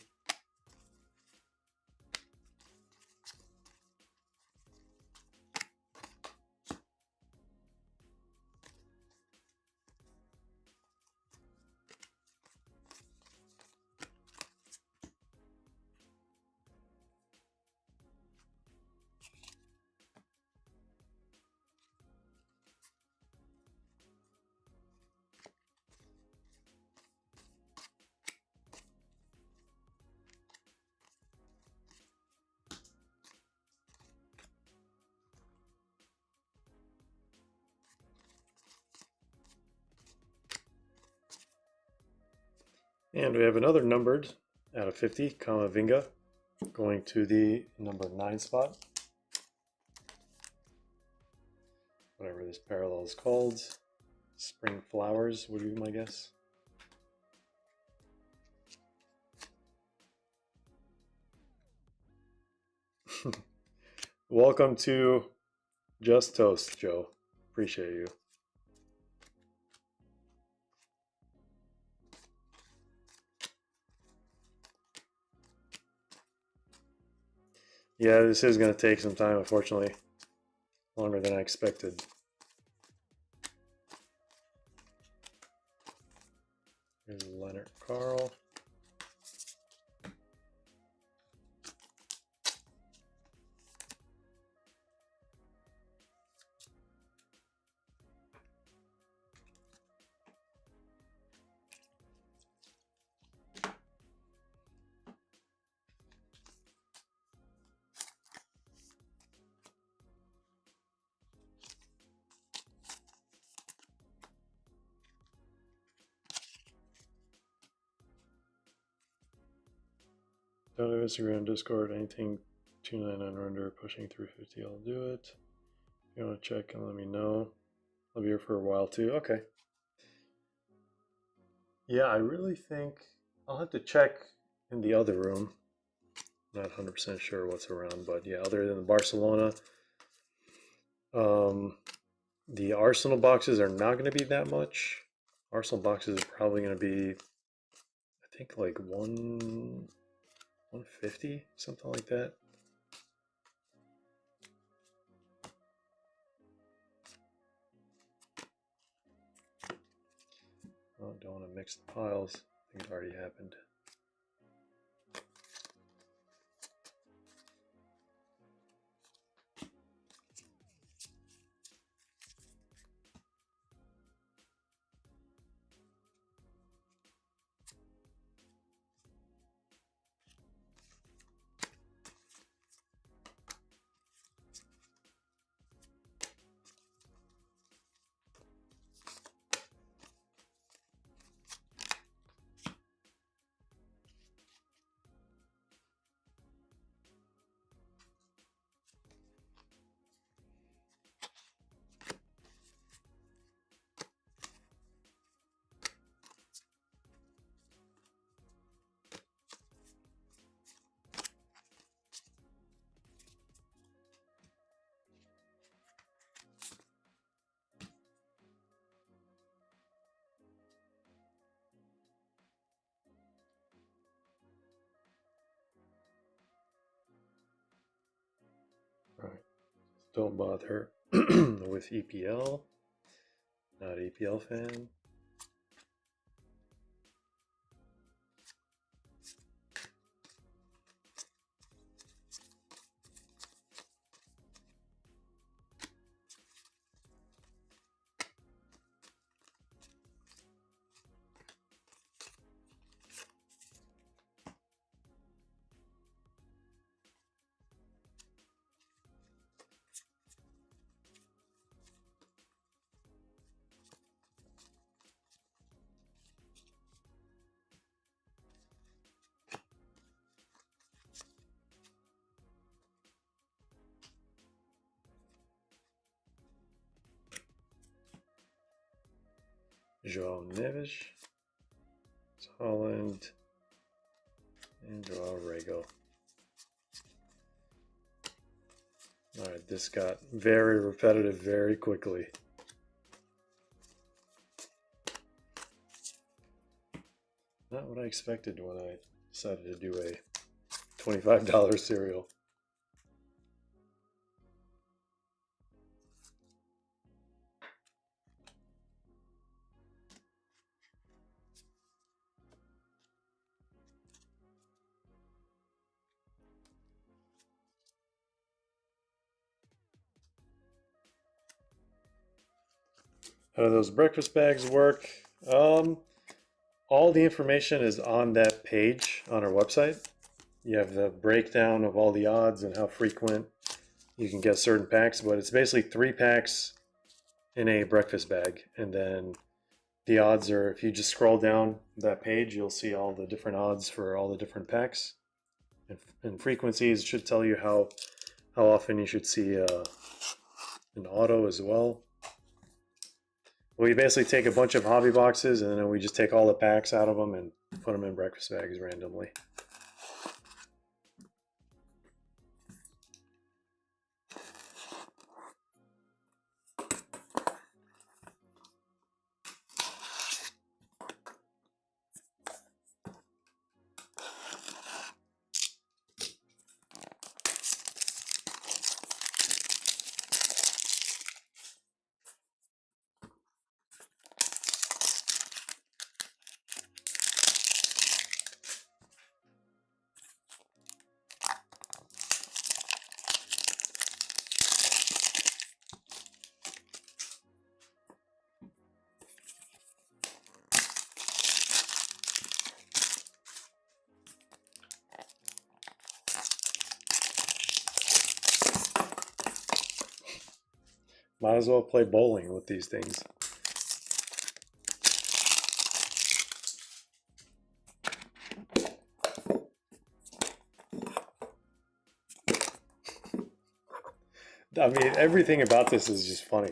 And we have another numbered out of 50, Kamavinga, going to the number 9 spot. Whatever this parallel is called. Spring Flowers would be my guess. Welcome to Just Toast, Joe. Appreciate you. Yeah, this is going to take some time, unfortunately. Longer than I expected. Here's Leonard Carl. Don't have Instagram, Discord, anything 299 or under, pushing 350, I'll do it. If you want to check and let me know. I'll be here for a while too. Okay. Yeah, I really think I'll have to check in the other room. Not 100% sure what's around, but yeah, other than Barcelona, the Arsenal boxes are not going to be that much. Arsenal boxes are probably going to be, I think, like 150, something like that. Oh, don't want to mix the piles. I think it already happened. All right, don't bother with EPL. Not an EPL fan. João Neves, Holland, and João Rego. Alright, this got very repetitive very quickly. Not what I expected when I decided to do a $25 cereal. How do those breakfast bags work? All the information is on that page on our website. You have the breakdown of all the odds and how frequent you can get certain packs, but it's basically 3 packs in a breakfast bag. And then the odds are, if you just scroll down that page, you'll see all the different odds for all the different packs. And frequencies should tell you how often you should see an auto as well. We basically take a bunch of hobby boxes and then we just take all the packs out of them and put them in breakfast bags randomly. Might as well play bowling with these things. I mean, everything about this is just funny.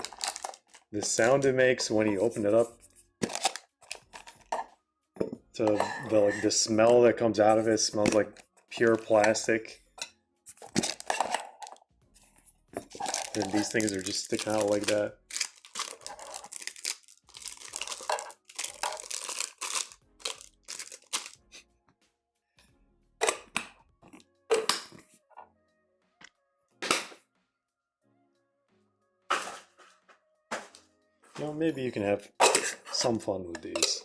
The sound it makes when you open it up, to the smell that comes out of it smells like pure plastic. And these things are just sticking out like that. You know, maybe you can have some fun with these.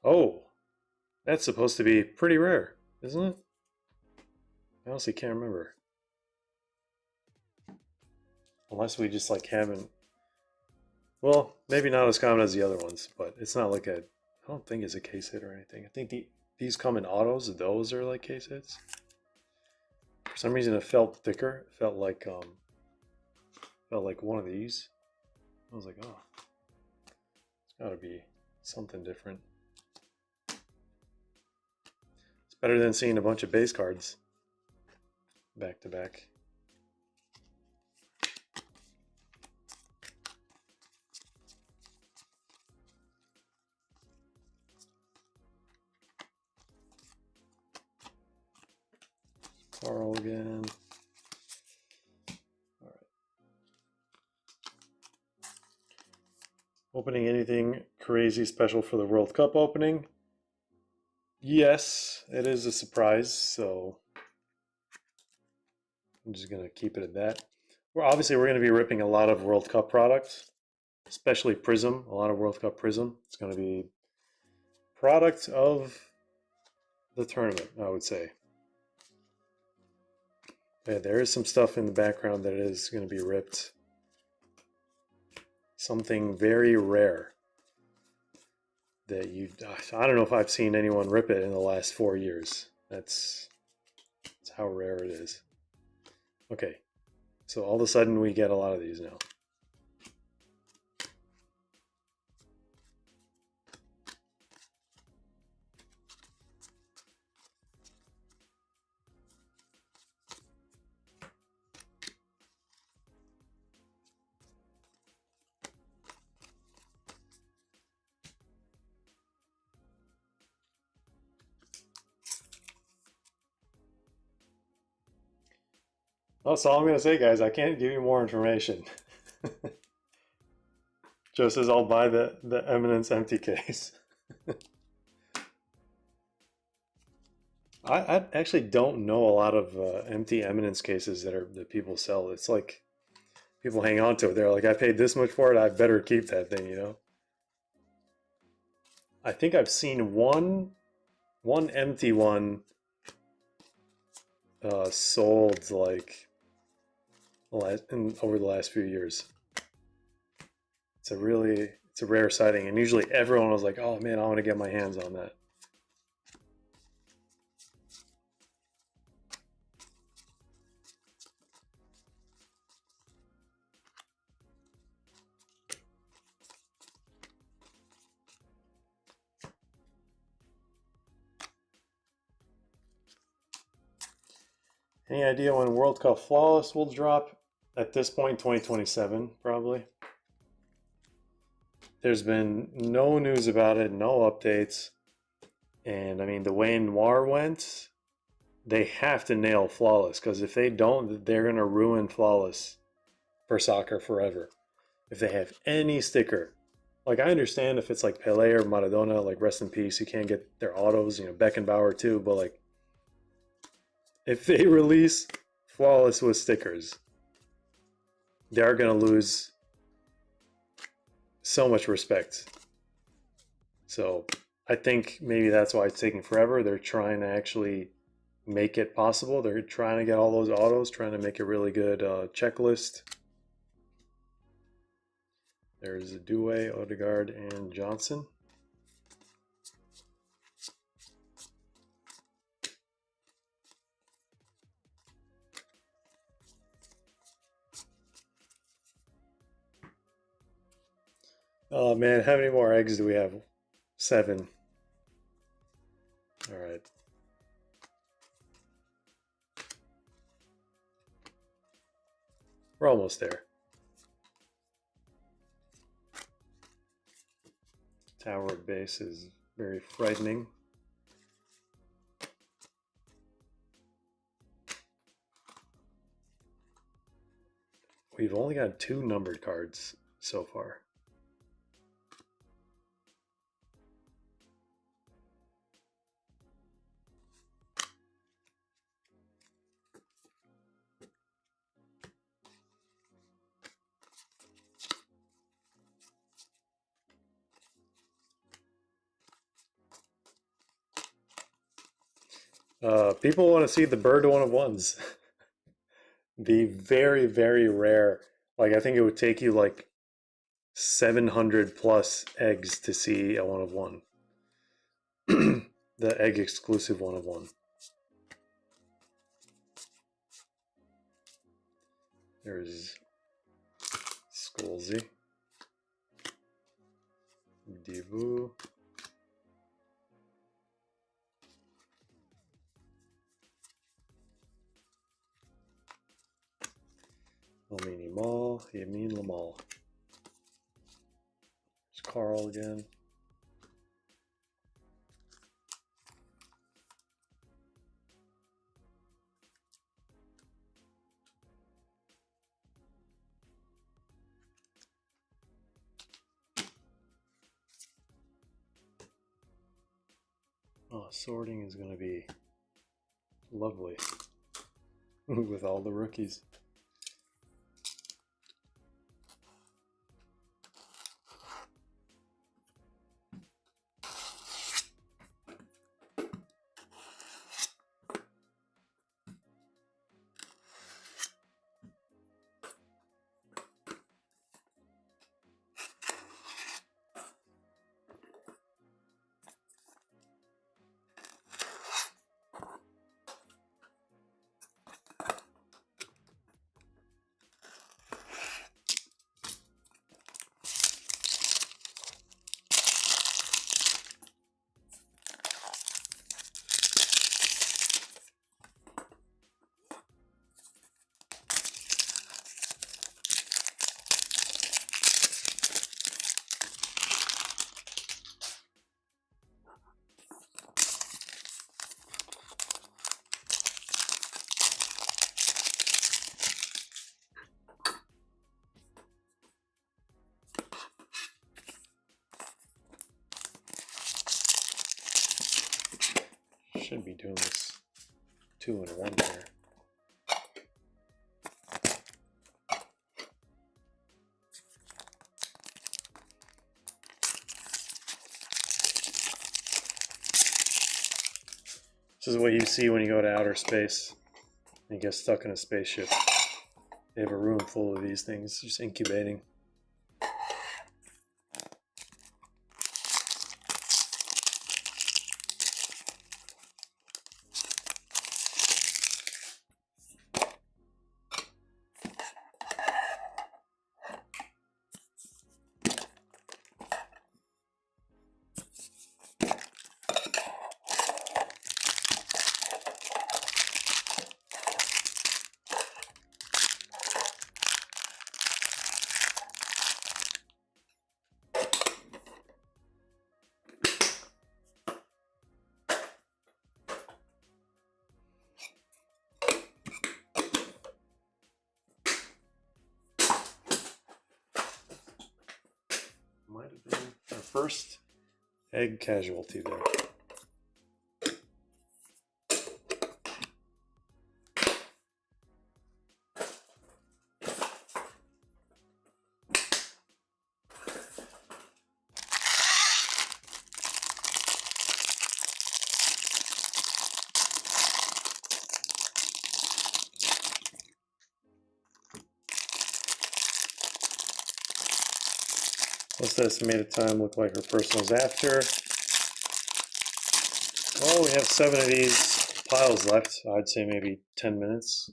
Oh, that's supposed to be pretty rare, isn't it? I honestly can't remember. Unless we just like haven't. Well, maybe not as common as the other ones, but it's not like a. I don't think it's a case hit or anything. I think these come in autos. Those are like case hits. For some reason, it felt thicker. It felt like one of these. I was like, oh, it's got to be something different. Better than seeing a bunch of base cards back to back. Carl again. All right. Opening anything crazy special for the World Cup opening? Yes, it is a surprise, so I'm just gonna keep it at that. Obviously we're gonna be ripping a lot of World Cup products, especially Prism, a lot of World Cup Prism. It's gonna be product of the tournament, I would say. Yeah, there is some stuff in the background that is going to be ripped. Something very rare that I don't know if I've seen anyone rip it in the last 4 years. That's how rare it is. Okay, so all of a sudden we get a lot of these now. That's all I'm going to say, guys. I can't give you more information. Joe says I'll buy the Eminence empty case. I actually don't know a lot of empty Eminence cases that people sell. It's like people hang on to it. They're like, I paid this much for it. I better keep that thing, you know? I think I've seen one empty one sold like over the last few years. It's a rare sighting, and usually everyone was like, "Oh man, I want to get my hands on that." Any idea when World Cup Flawless will drop? At this point, 2027 probably. There's been no news about it, no updates. And I mean, the way Noir went, they have to nail Flawless, because if they don't, they're going to ruin Flawless for soccer forever. If they have any sticker, like I understand if it's like Pele or Maradona, like rest in peace, you can't get their autos, you know, Beckenbauer too, but like if they release Flawless with stickers, they are going to lose so much respect. So I think maybe that's why it's taking forever. They're trying to actually make it possible. They're trying to get all those autos, trying to make a really good checklist. There's Due, Odegaard, and Johnson. Oh man, how many more eggs do we have? 7. All right. We're almost there. Tower at base is very frightening. We've only got 2 numbered cards so far. People want to see the bird one of ones. The very, very rare. Like I think it would take you like 700 plus eggs to see a one of one. The egg exclusive one of one. There's Skolzy, Divu, Lamini Mall, Yamin Lamal. There's Carl again. Oh, sorting is going to be lovely with all the rookies. Should be doing this 2 in 1 here. This is what you see when you go to outer space and you get stuck in a spaceship. They have a room full of these things just incubating. Might have been our first egg casualty there. What's the estimated time look like her personals after? Well, we have 7 of these piles left. I'd say maybe 10 minutes.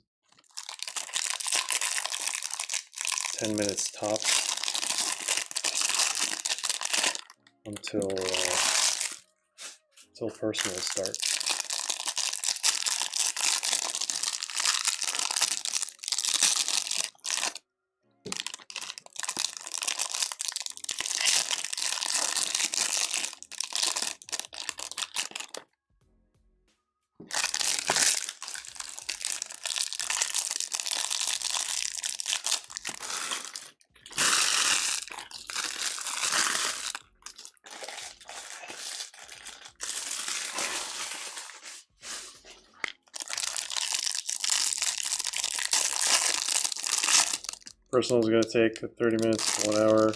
10 minutes tops until personals start. Personal is going to take 30 minutes, 1 hour.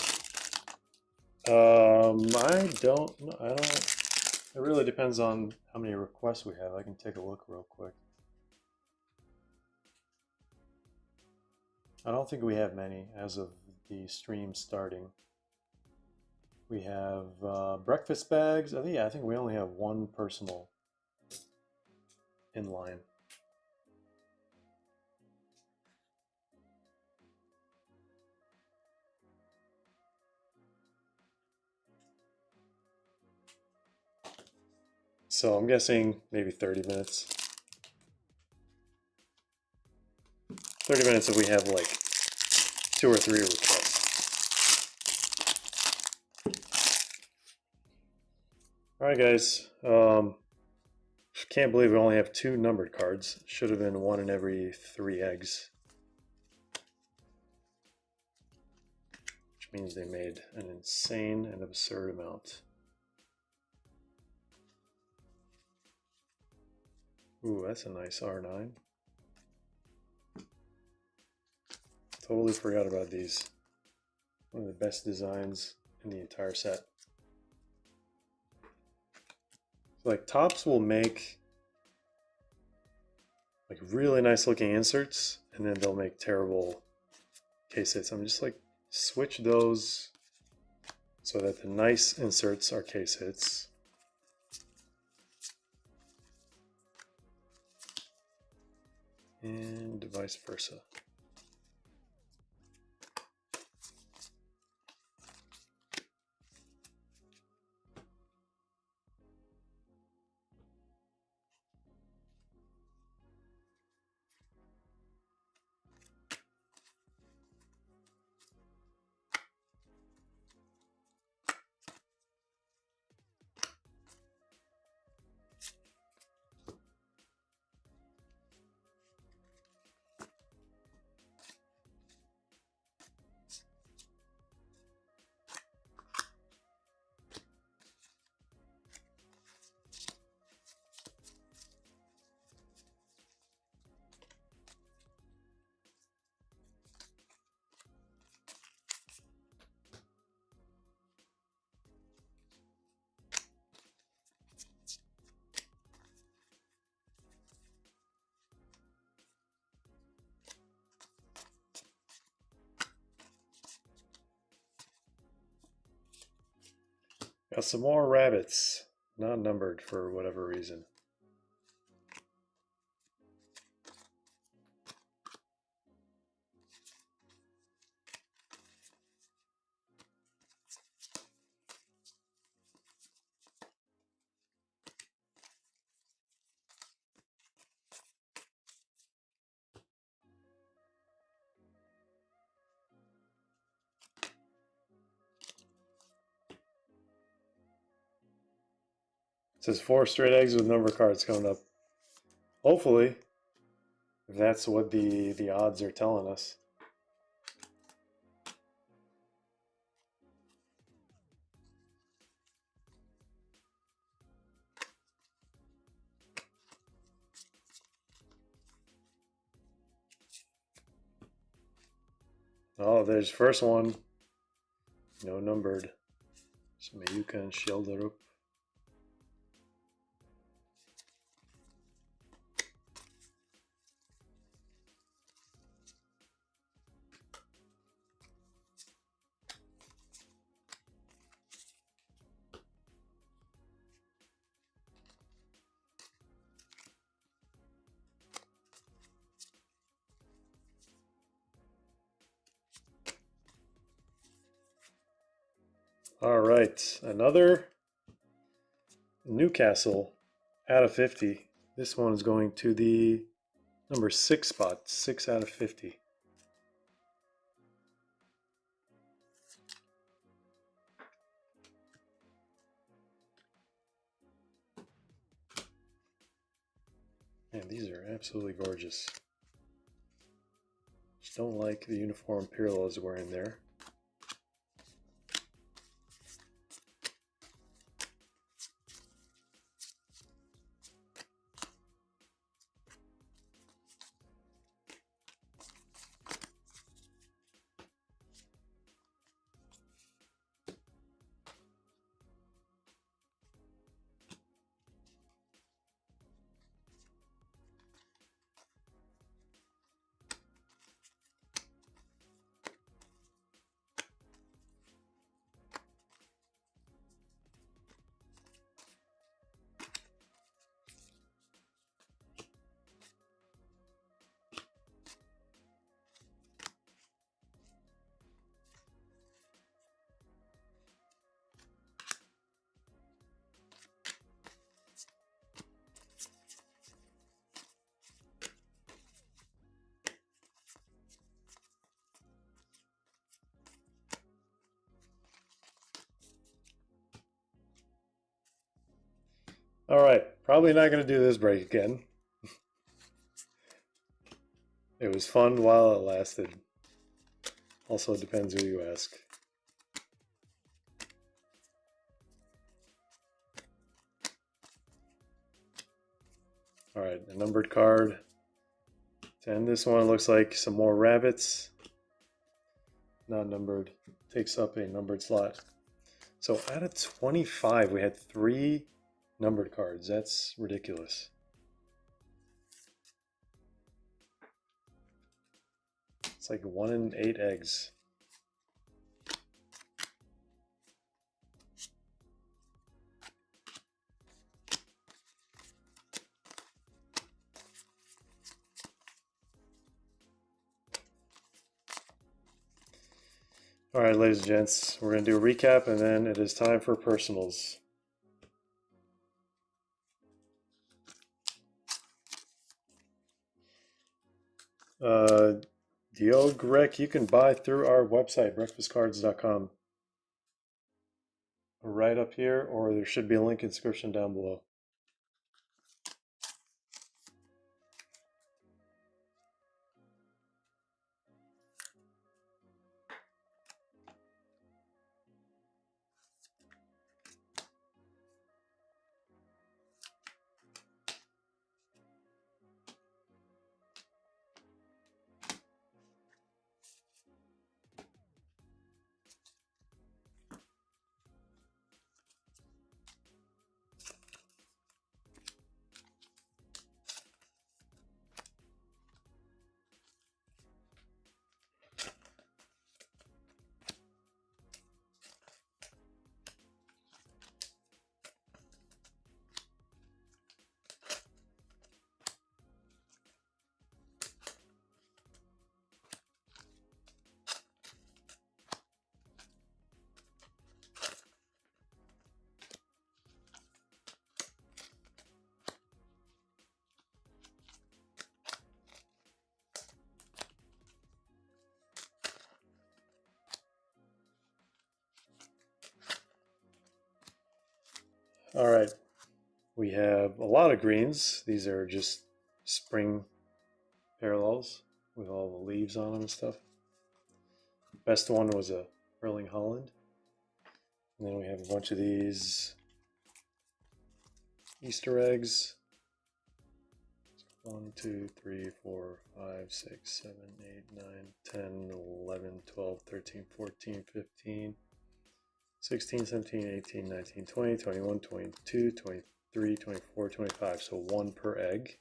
I don't know. It really depends on how many requests we have. I can take a look real quick. I don't think we have many as of the stream starting. We have breakfast bags. I think we only have 1 personal in line. So I'm guessing maybe 30 minutes. 30 minutes if we have like 2 or 3 requests. All right, guys. Can't believe we only have 2 numbered cards. Should have been 1 in every 3 eggs. Which means they made an insane and absurd amount. Ooh, that's a nice R9. Totally forgot about these. One of the best designs in the entire set. So like Topps will make like really nice looking inserts, and then they'll make terrible case hits. I'm just like switch those so that the nice inserts are case hits. And vice versa. Got some more rabbits, not numbered for whatever reason. It says 4 straight eggs with number cards coming up. Hopefully, that's what the odds are telling us. Oh, there's first one. No numbered. So maybe you can shield it up. All right, another Newcastle out of 50. This one is going to the number 6 spot, 6 out of 50. Man, these are absolutely gorgeous. Just don't like the uniform Pirlo is wearing there. All right, probably not going to do this break again. It was fun while it lasted. Also, it depends who you ask. All right, a numbered card. To end this one, looks like some more rabbits. Not numbered. Takes up a numbered slot. So out of 25, we had 3 numbered cards. That's ridiculous. It's like 1 in 8 eggs. All right, ladies and gents, we're going to do a recap, and then it is time for personals. The old Greg you can buy through our website, breakfastcards.com. Right up here, or there should be a link in the description down below. All right, we have a lot of greens. These are just spring parallels with all the leaves on them and stuff. Best one was a Erling Holland. And then we have a bunch of these Easter eggs. 1, 2, 3, 4, 5, 6, 7, 8, 9, 10, 11, 12, 13, 14, 15, 16, 17, 18, 19, 20, 21, 22, 23, 24, 25. So 1 per egg.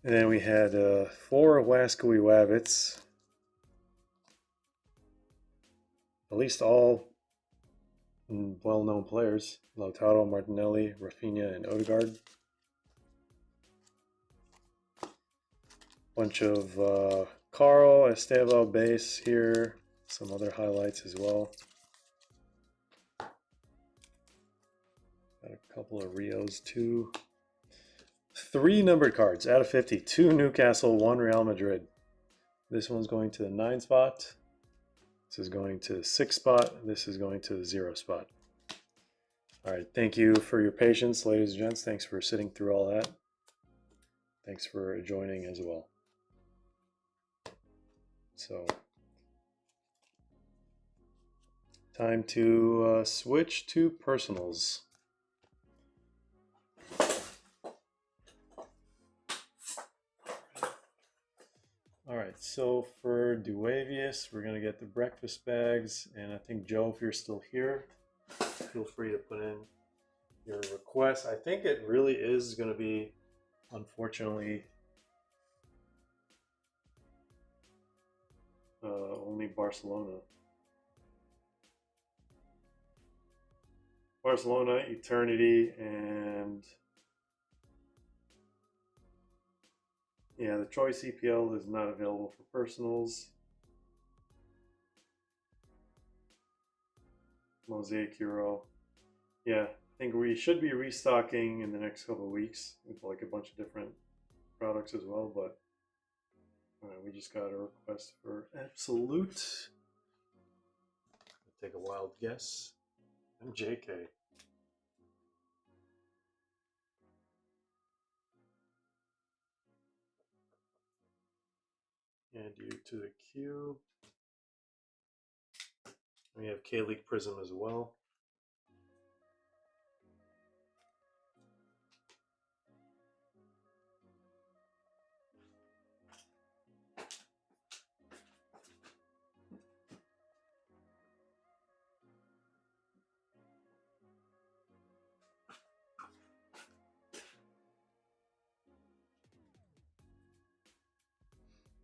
And then we had 4 Wascooey Wabbits. At least all well-known players. Lautaro, Martinelli, Rafinha, and Odegaard. Bunch of Carl, Estevao base here. Some other highlights as well. Got a couple of Rios too. 3 numbered cards out of 50. 2 Newcastle, 1 Real Madrid. This one's going to the 9 spot. This is going to the 6 spot. This is going to the 0 spot. All right, thank you for your patience, ladies and gents. Thanks for sitting through all that. Thanks for joining as well. So, time to switch to personals. All right, so for Duavius, we're going to get the breakfast bags. And I think, Joe, if you're still here, feel free to put in your request. I think it really is going to be, unfortunately, only Barcelona. Barcelona, Eternity, and yeah, the Choice EPL is not available for personals. Mosaic Euro. Yeah, I think we should be restocking in the next couple of weeks with like a bunch of different products as well, but we just got a request for Absolute. I'll take a wild guess. JK. And U to the Q. We have K-League Prism as well.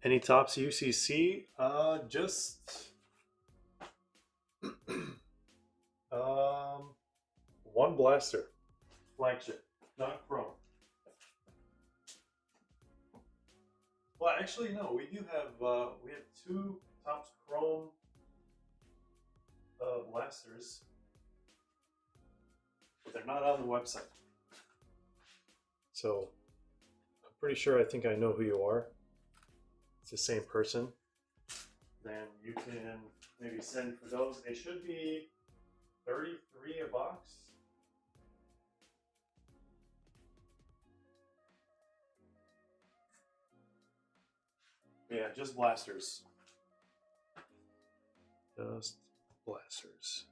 Any tops UCC? Just one blaster, flagship, not chrome. Well, actually, no. We do have we have two tops chrome blasters, but they're not on the website. So I'm pretty sure I think I know who you are. It's the same person. Then you can maybe send for those. They should be 33 a box. Yeah, just blasters. Just blasters.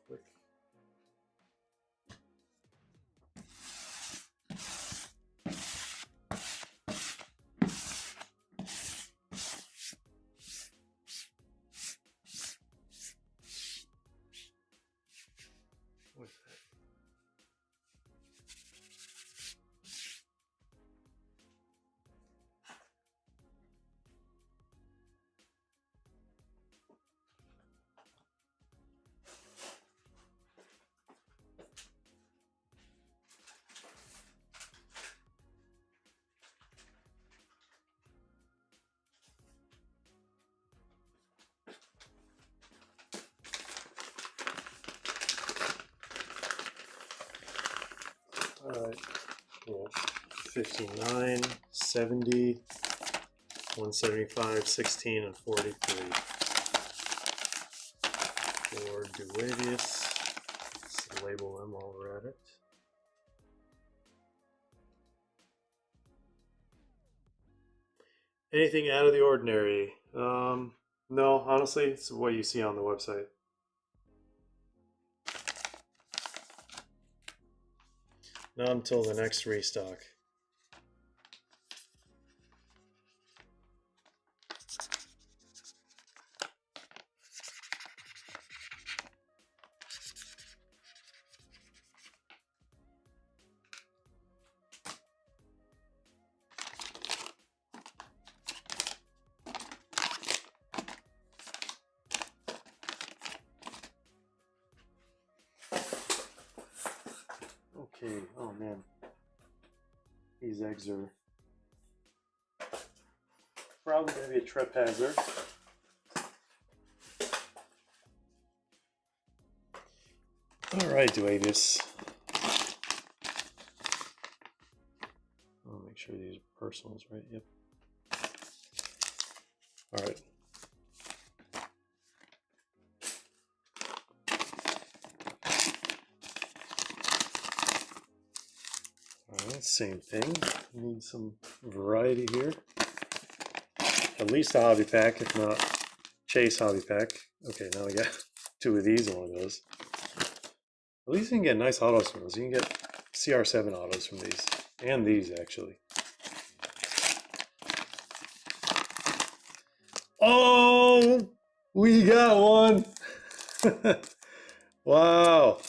Quick. What's that? All right, yeah, 59, 70, 175, 16, and 43. For Duavius, let's label them while we're at it. Anything out of the ordinary? No, honestly, it's what you see on the website. Not until the next restock. Okay, oh man. These eggs are probably going to be a trip hazard. All right, Duavius. I'll make sure these are personals, right? Yep. All right. All right, same thing. Need some variety here. At least a hobby pack, if not Chase hobby pack. Okay, now we got two of these and one of those. At least you can get nice autos from those. You can get CR7 autos from these. And these, actually. Oh! We got one! Wow.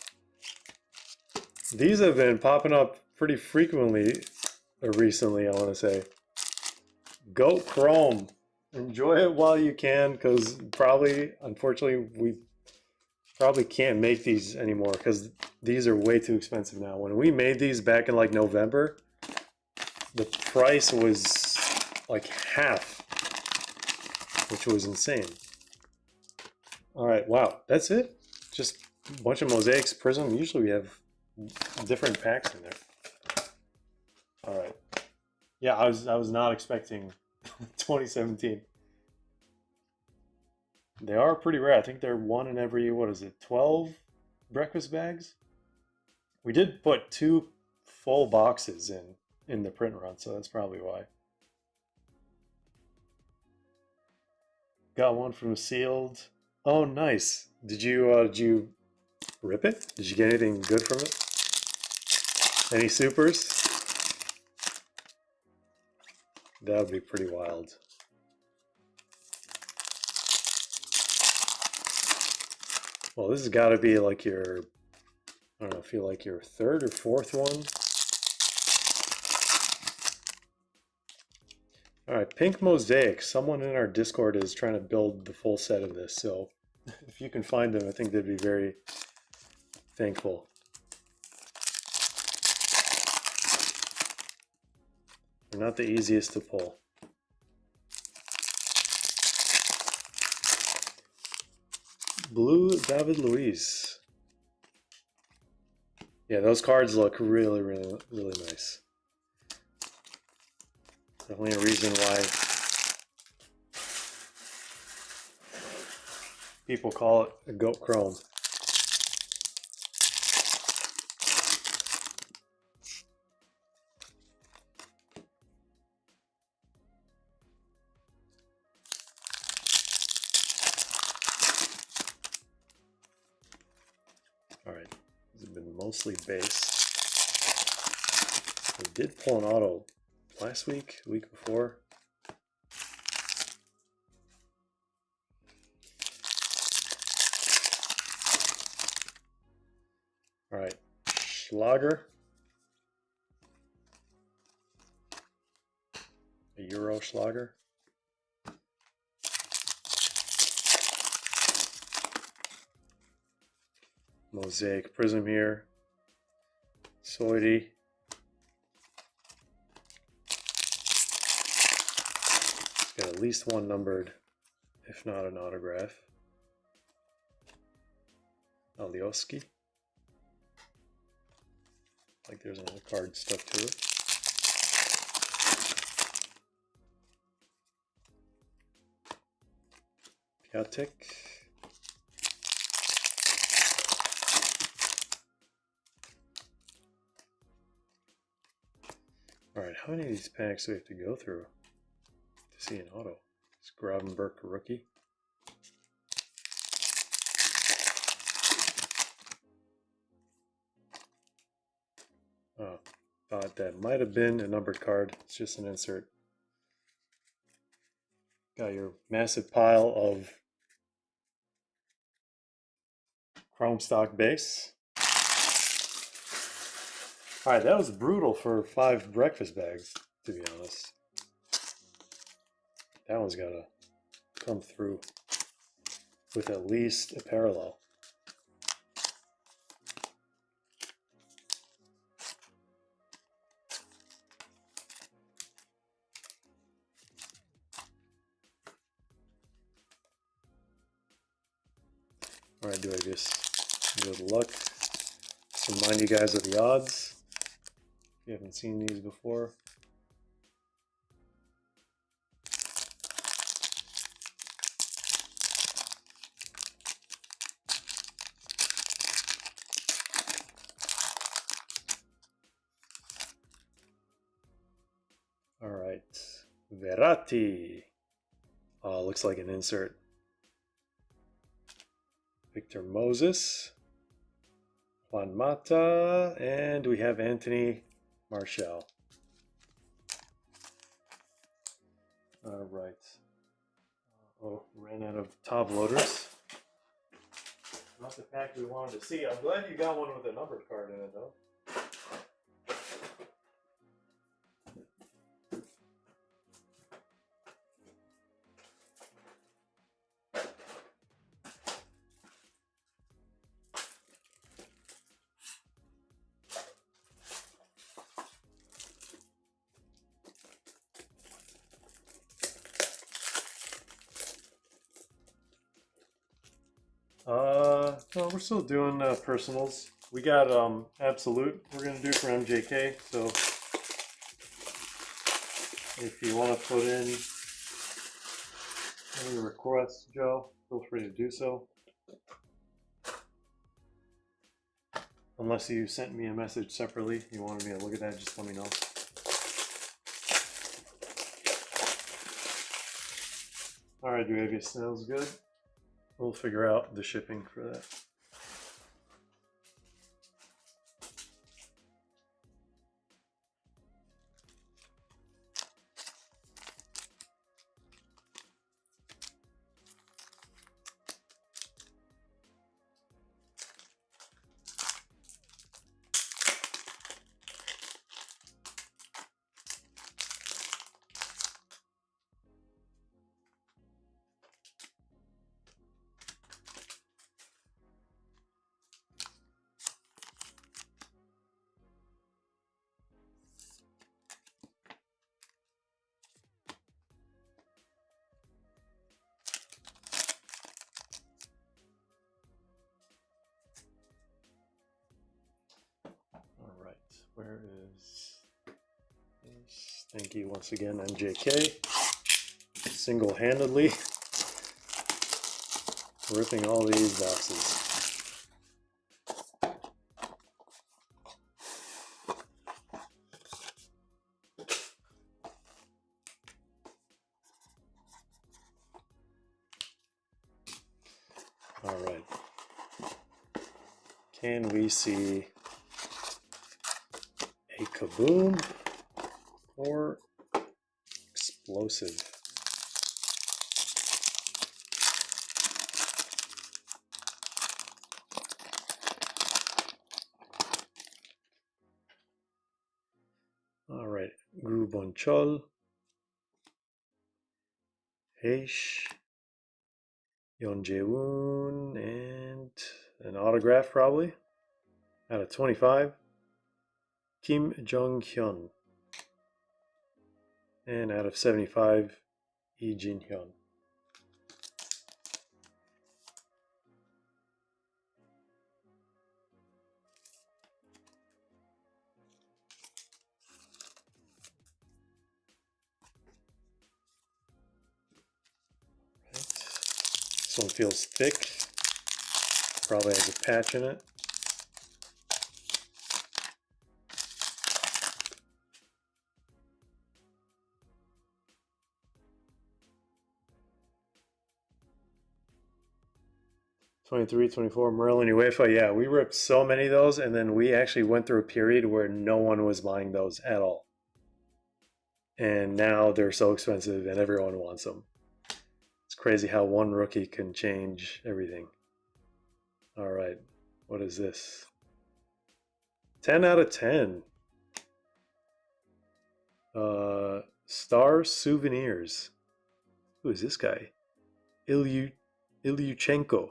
These have been popping up pretty frequently recently, I want to say. Go Chrome. Enjoy it while you can, because probably, unfortunately, we probably can't make these anymore because these are way too expensive now. When we made these back in like November, the price was like half, which was insane. All right, wow, that's it? Just a bunch of mosaics, prism. Usually we have different packs in there. All right. Yeah, I was not expecting 2017. They are pretty rare. I think they're one in every, what is it, 12 breakfast bags? We did put 2 full boxes in the print run, so that's probably why. Got one from sealed. Oh, nice. Did you rip it? Did you get anything good from it? Any supers? That would be pretty wild. Well, this has got to be like your, I don't know, feel like your 3rd or 4th one. All right, Pink Mosaic. Someone in our Discord is trying to build the full set of this, so if you can find them, I think they'd be very thankful. They're not the easiest to pull. Blue David Luiz. Yeah, those cards look really, really, really nice. Definitely a reason why people call it a goat chrome. All right, these have been mostly base. We did pull an auto last week, the week before. All right, Schlager. A Euro Schlager. Mosaic Prism here. Soity. Got at least one numbered, if not an autograph. Alioski. Like there's another card stuck to it. Piatek. Alright, how many of these packs do we have to go through to see an auto? It's Gravenberg rookie. Oh, thought that might have been a numbered card. It's just an insert. Got your massive pile of chrome stock base. All right, that was brutal for 5 breakfast bags, to be honest. That one's got to come through with at least a parallel. All right, do I just good luck? Remind you guys of the odds. If you haven't seen these before. All right, Verratti. Oh, looks like an insert. Victor Moses, Juan Mata, and we have Anthony Martial. All right. Oh, ran out of top loaders. Not the pack we wanted to see. I'm glad you got one with a numbered card in it, though. No, we're still doing personals. We got Absolute we're going to do for MJK, so If you want to put in any requests, Joe, feel free to do so. Unless you sent me a message separately, you wanted me to look at that, just let me know. Alright, Duavia, sounds good. We'll figure out the shipping for that. Where is this? Thank you once again, NJK. Single-handedly ripping all these boxes. All right. Can we see a kaboom or explosive? All right, Grubonchol, Heish, Yeonjaewoon, and an autograph probably out of 25. Kim Jong-hyun, and out of 75, Lee Jin-hyun. This one feels thick, probably has a patch in it. '23, '24, Merlin UEFA. Yeah, we ripped so many of those, and then we actually went through a period where no one was buying those at all. And now they're so expensive and everyone wants them. It's crazy how one rookie can change everything. All right, what is this? 10 out of 10. Star Souvenirs. Who is this guy? Ilyuchenko.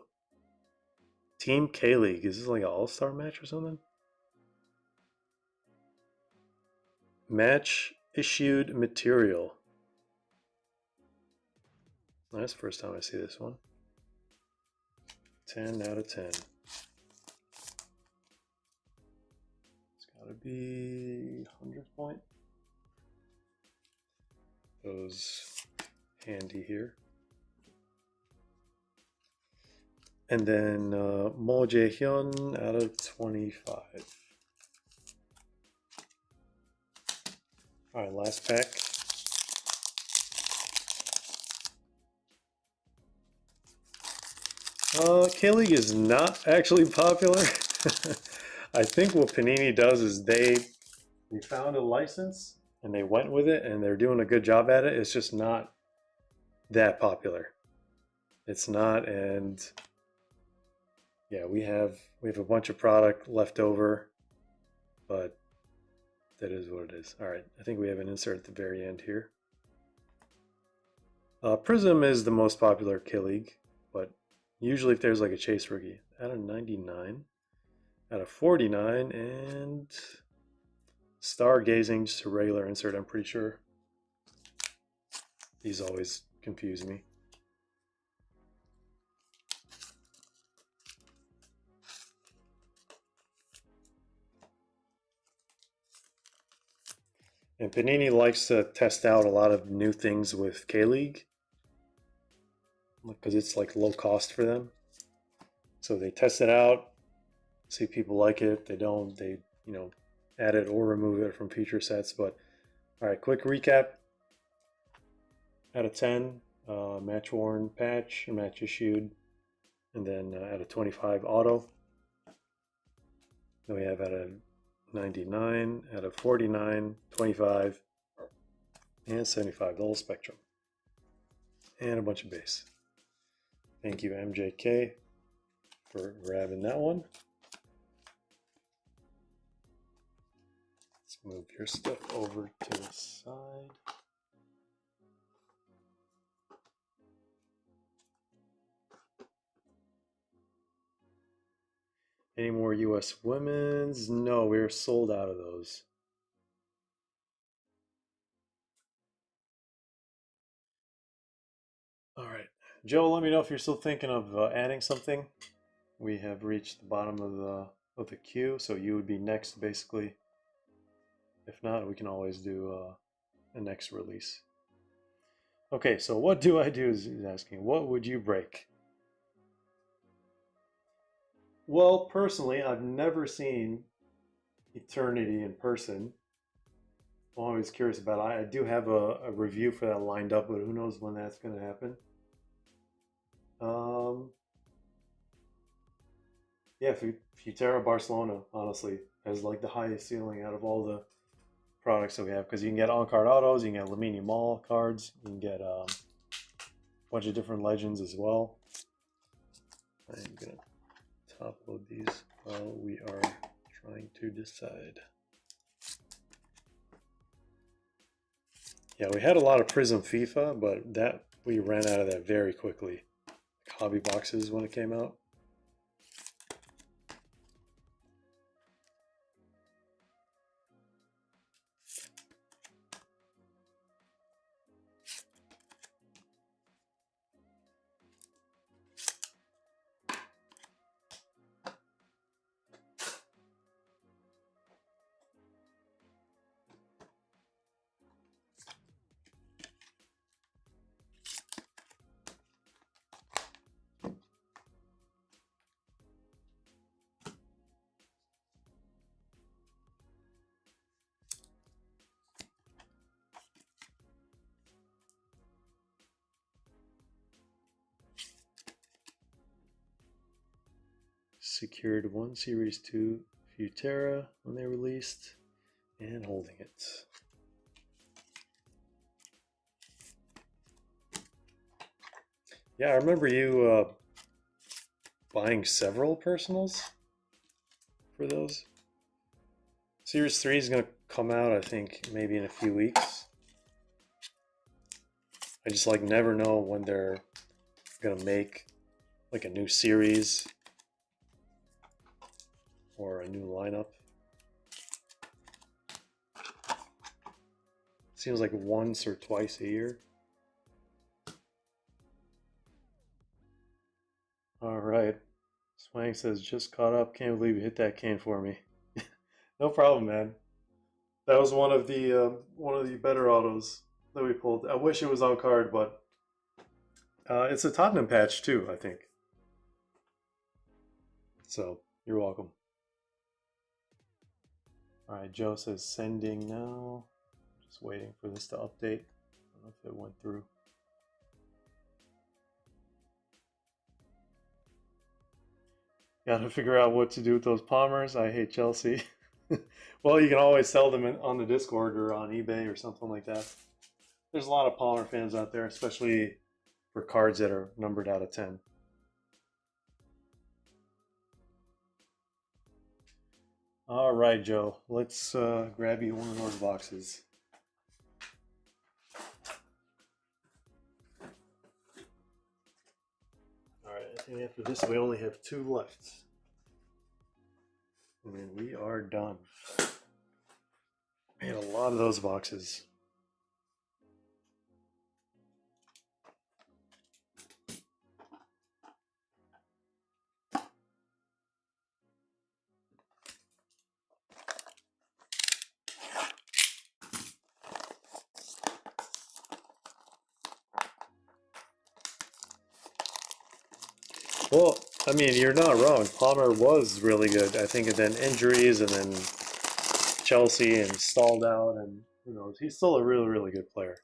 Team K-League. Is this like an all-star match or something? Match issued material. That's the first time I see this one. 10 out of 10. It's gotta be 100th point. Goes handy here. And then Mo Jae-hyun out of 25. All right, last pack. K-League is not actually popular. I think what Panini does is they found a license and they went with it and they're doing a good job at it. It's just not that popular. It's not, and yeah, we have a bunch of product left over, but that is what it is. All right, I think we have an insert at the very end here. Prism is the most popular K-League, but usually if there's like a chase rookie, out of 99, out of 49, and Stargazing, just a regular insert, I'm pretty sure. These always confuse me. And Panini likes to test out a lot of new things with K-League because it's like low cost for them. So they test it out, see if people like it. They don't, they, add it or remove it from feature sets. But all right, quick recap. Out of 10, match worn patch, match issued, and then out of 25 auto. Then we have out of 99, out of 49, 25, and 75, the whole spectrum. And a bunch of base. Thank you, MJK, for grabbing that one. Let's move your stuff over to the side. Any more US women's? No, we're sold out of those. All right, Joe, let me know if you're still thinking of adding something. We have reached the bottom of the queue, so you would be next, basically. If not, we can always do a next release. Okay, so what do I do is he's asking. What would you break? Well, personally, I've never seen Eternity in person. I'm always curious about it. I do have a review for that lined up, but who knows when that's going to happen. Yeah, Futera Barcelona, honestly, has like the highest ceiling out of all the products that we have, because you can get on-card autos, you can get Lamine Yamal cards, you can get a bunch of different legends as well. I'm going to top load these while we are trying to decide. Yeah, we had a lot of Prism FIFA, but that we ran out of that very quickly. Like hobby boxes when it came out. Secured one Series 2 Futera when they released, and holding it. Yeah, I remember you buying several personals for those. Series 3 is going to come out, I think, maybe in a few weeks. I just like never know when they're going to make like a new series or a new lineup. Seems like once or twice a year. All right. Swang says, just caught up. Can't believe you hit that cane for me. No problem, man. That was one of the better autos that we pulled. I wish it was on card, but it's a Tottenham patch too, I think. So you're welcome. All right, Joe says sending now. Just waiting for this to update. I don't know if it went through. Got to figure out what to do with those Palmers. I hate Chelsea. Well, you can always sell them on the Discord or on eBay or something like that. There's a lot of Palmer fans out there, especially for cards that are numbered out of 10. All right, Joe. Let's grab you one of those boxes. All right, I think after this we only have 2 left. And then we are done. We had a lot of those boxes. Well, I mean, you're not wrong. Palmer was really good. I think, and then injuries, and then Chelsea, and stalled out, and who knows? He's still a really, really good player.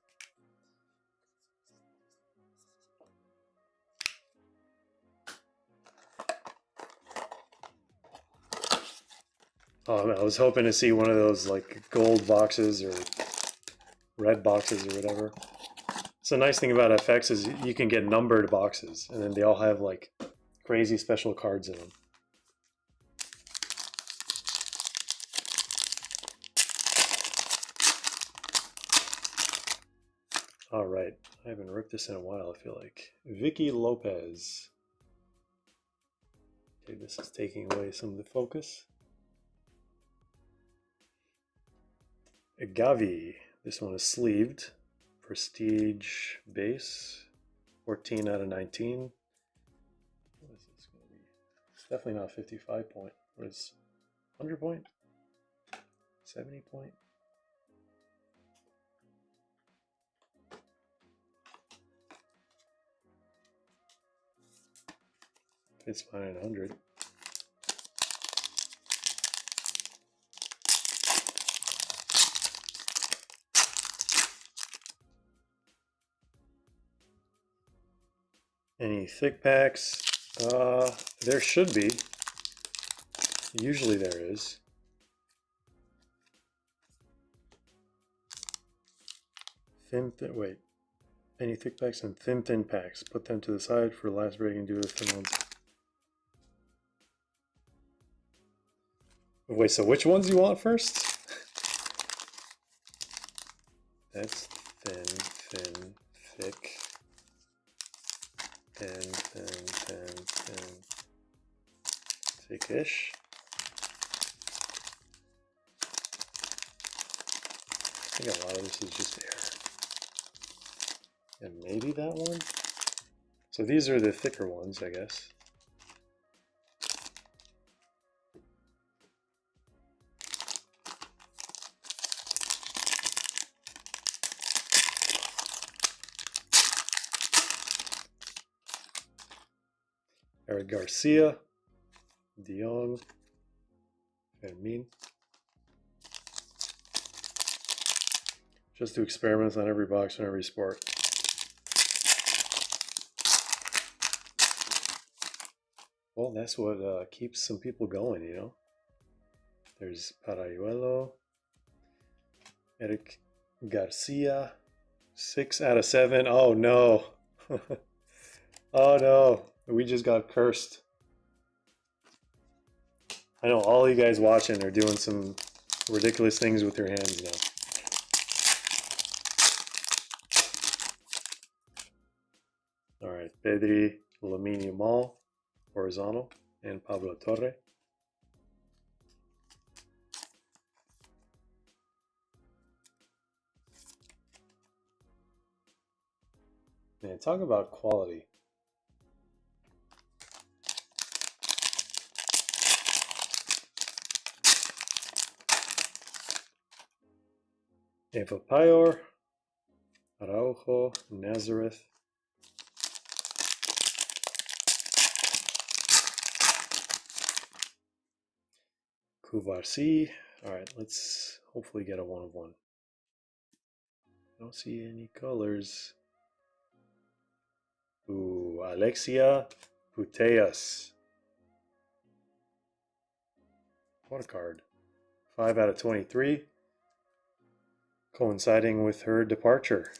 I was hoping to see one of those like gold boxes or red boxes or whatever. So the nice thing about FX is you can get numbered boxes, and then they all have like crazy special cards in them. All right, I haven't ripped this in a while, I feel like. Vicky Lopez. Okay, this is taking away some of the focus. Gavi. This one is sleeved. Prestige base. 14 out of 19. What is this going to be? It's definitely not 55 point. What is 100 point? 70 point? It's fine at 100. Any thick packs? There should be. Usually there is. Wait. Any thick packs and thin packs. Put them to the side for last break and do the thin ones. Wait, so which ones you want first? That's thin, thick, thin, thickish. I think a lot of this is just air. And maybe that one? So these are the thicker ones, I guess. Eric Garcia, De Jong, Fermin. Just do experiments on every box and every sport. Well, that's what keeps some people going, you know. There's Parayuelo, Eric Garcia, 6 out of 7. Oh no. Oh no. We just got cursed. I know all you guys watching are doing some ridiculous things with your hands now. All right, Pedri, Lamine Yamal, horizontal, and Pablo Torre. Man, talk about quality. Eva Payor, Araujo, Nazareth. Kuvarsi. All right, let's hopefully get a 1 of 1. I don't see any colors. Ooh, Alexia Putellas. What a card. 5 out of 23. Coinciding with her departure.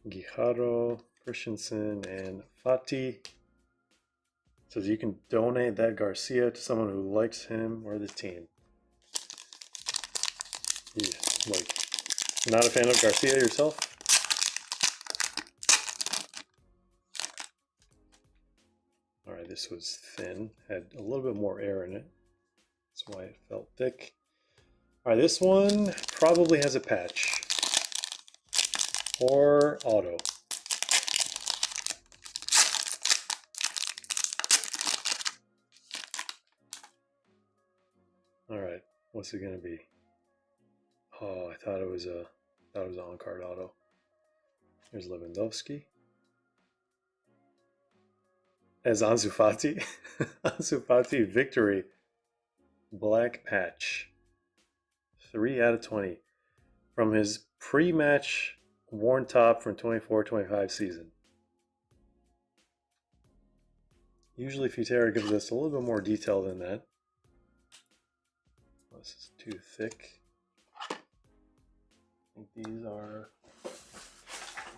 Guijarro, Christensen, and Fati. So you can donate that Garcia to someone who likes him or the team. Yeah, like, not a fan of Garcia yourself? All right, this was thin, had a little bit more air in it. That's why it felt thick. All right, this one probably has a patch or auto. All right, what's it gonna be? Oh, I thought it was an on-card auto. Here's Lewandowski as Ansu Fati. Ansu Fati victory black patch. 3 out of 20 from his pre-match worn top from 24-25 season. Usually Futera gives us a little bit more detail than that. This is too thick. I think these are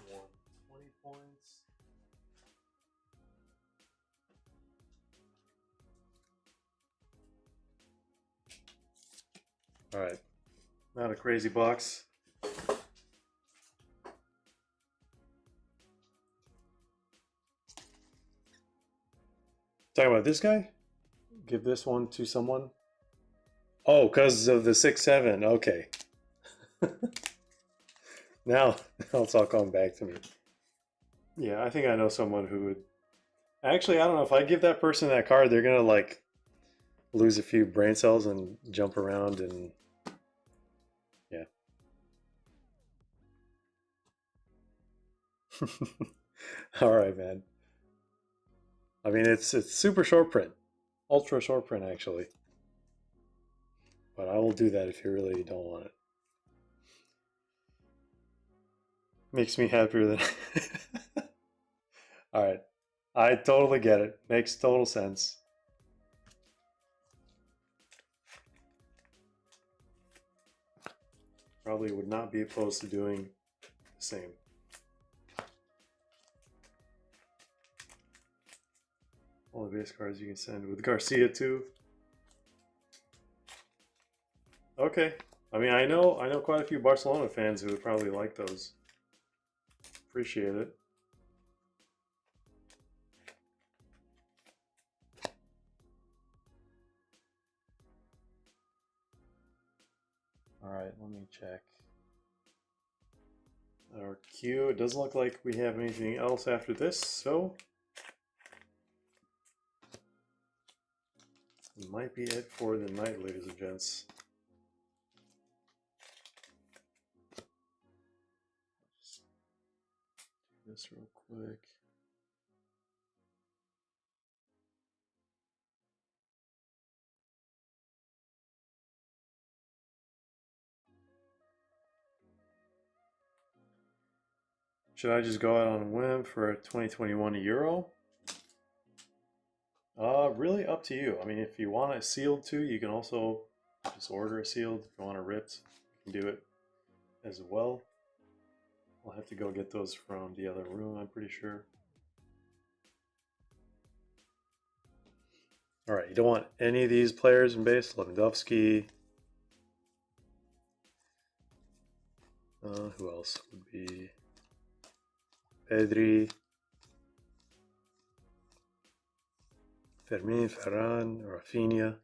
120 points. All right, not a crazy box. Talking about this guy? Give this one to someone? Oh, because of the 6-7. Okay. now it's all coming back to me. Yeah, I think I know someone who would. Actually, I don't know. If I give that person that card, they're going to like lose a few brain cells and jump around and. Yeah. All right, man. I mean, it's super short print. Ultra short print, actually. But I will do that if you really don't want it. Makes me happier than. All right. I totally get it. Makes total sense. Probably would not be opposed to doing the same. All the base cards you can send with Garcia too. Okay. I mean, I know quite a few Barcelona fans who would probably like those. Appreciate it. All right, let me check. Our queue, it doesn't look like we have anything else after this, so it might be it for the night, ladies and gents. Just do this real quick. Should I just go out on a whim for a 2021 Euro? Really up to you. I mean, if you want it sealed too, you can also just order it sealed. If you want it ripped, you can do it as well. I'll have to go get those from the other room, I'm pretty sure. All right, you don't want any of these players in base. Lewandowski. Who else would be? Pedri. Fermin, Ferran, Rafinha.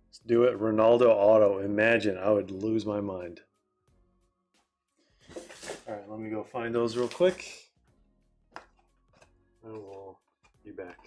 Let's do it. Ronaldo auto. Imagine, I would lose my mind. All right, let me go find those real quick. And we'll be back.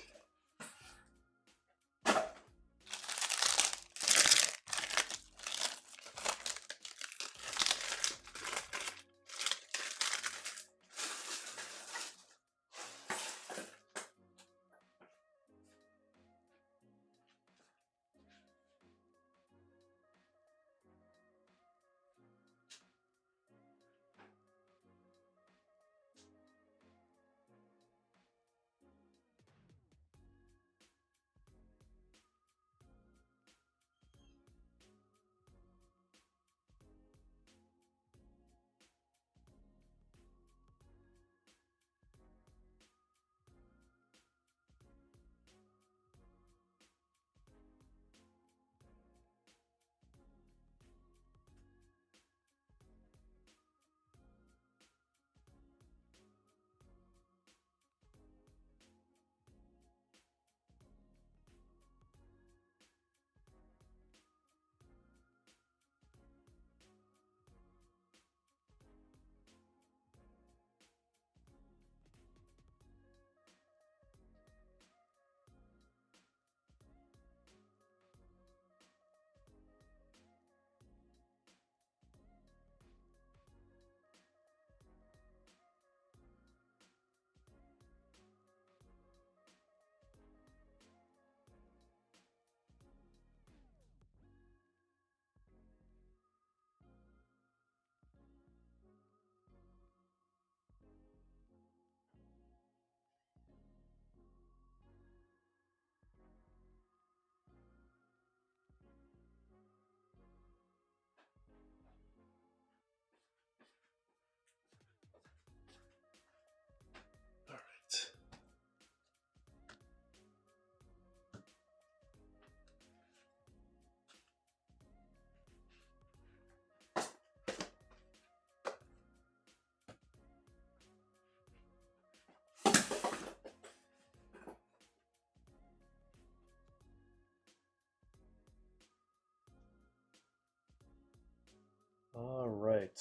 right.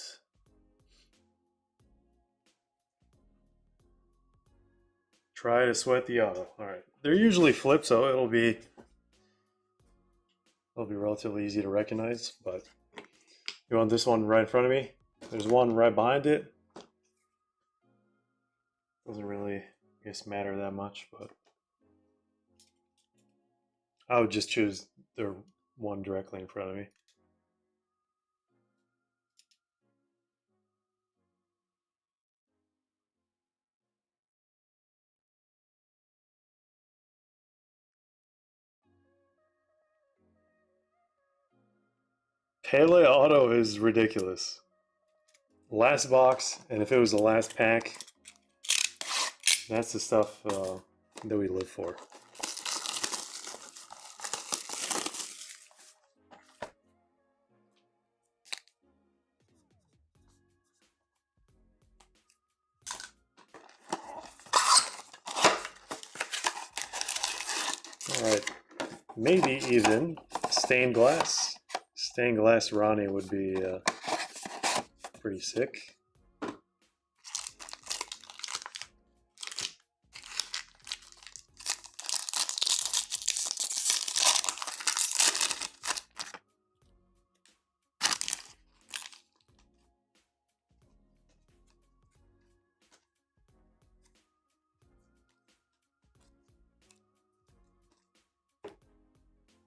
Try to sweat the auto. All right. They're usually flipped, so it'll be relatively easy to recognize. But you want this one right in front of me? There's one right behind it. Doesn't really, I guess, matter that much, but I would just choose the one directly in front of me. Pele Auto is ridiculous. Last box, and if it was the last pack, that's the stuff that we live for. All right, maybe even stained glass. Stained glass Ronnie would be pretty sick.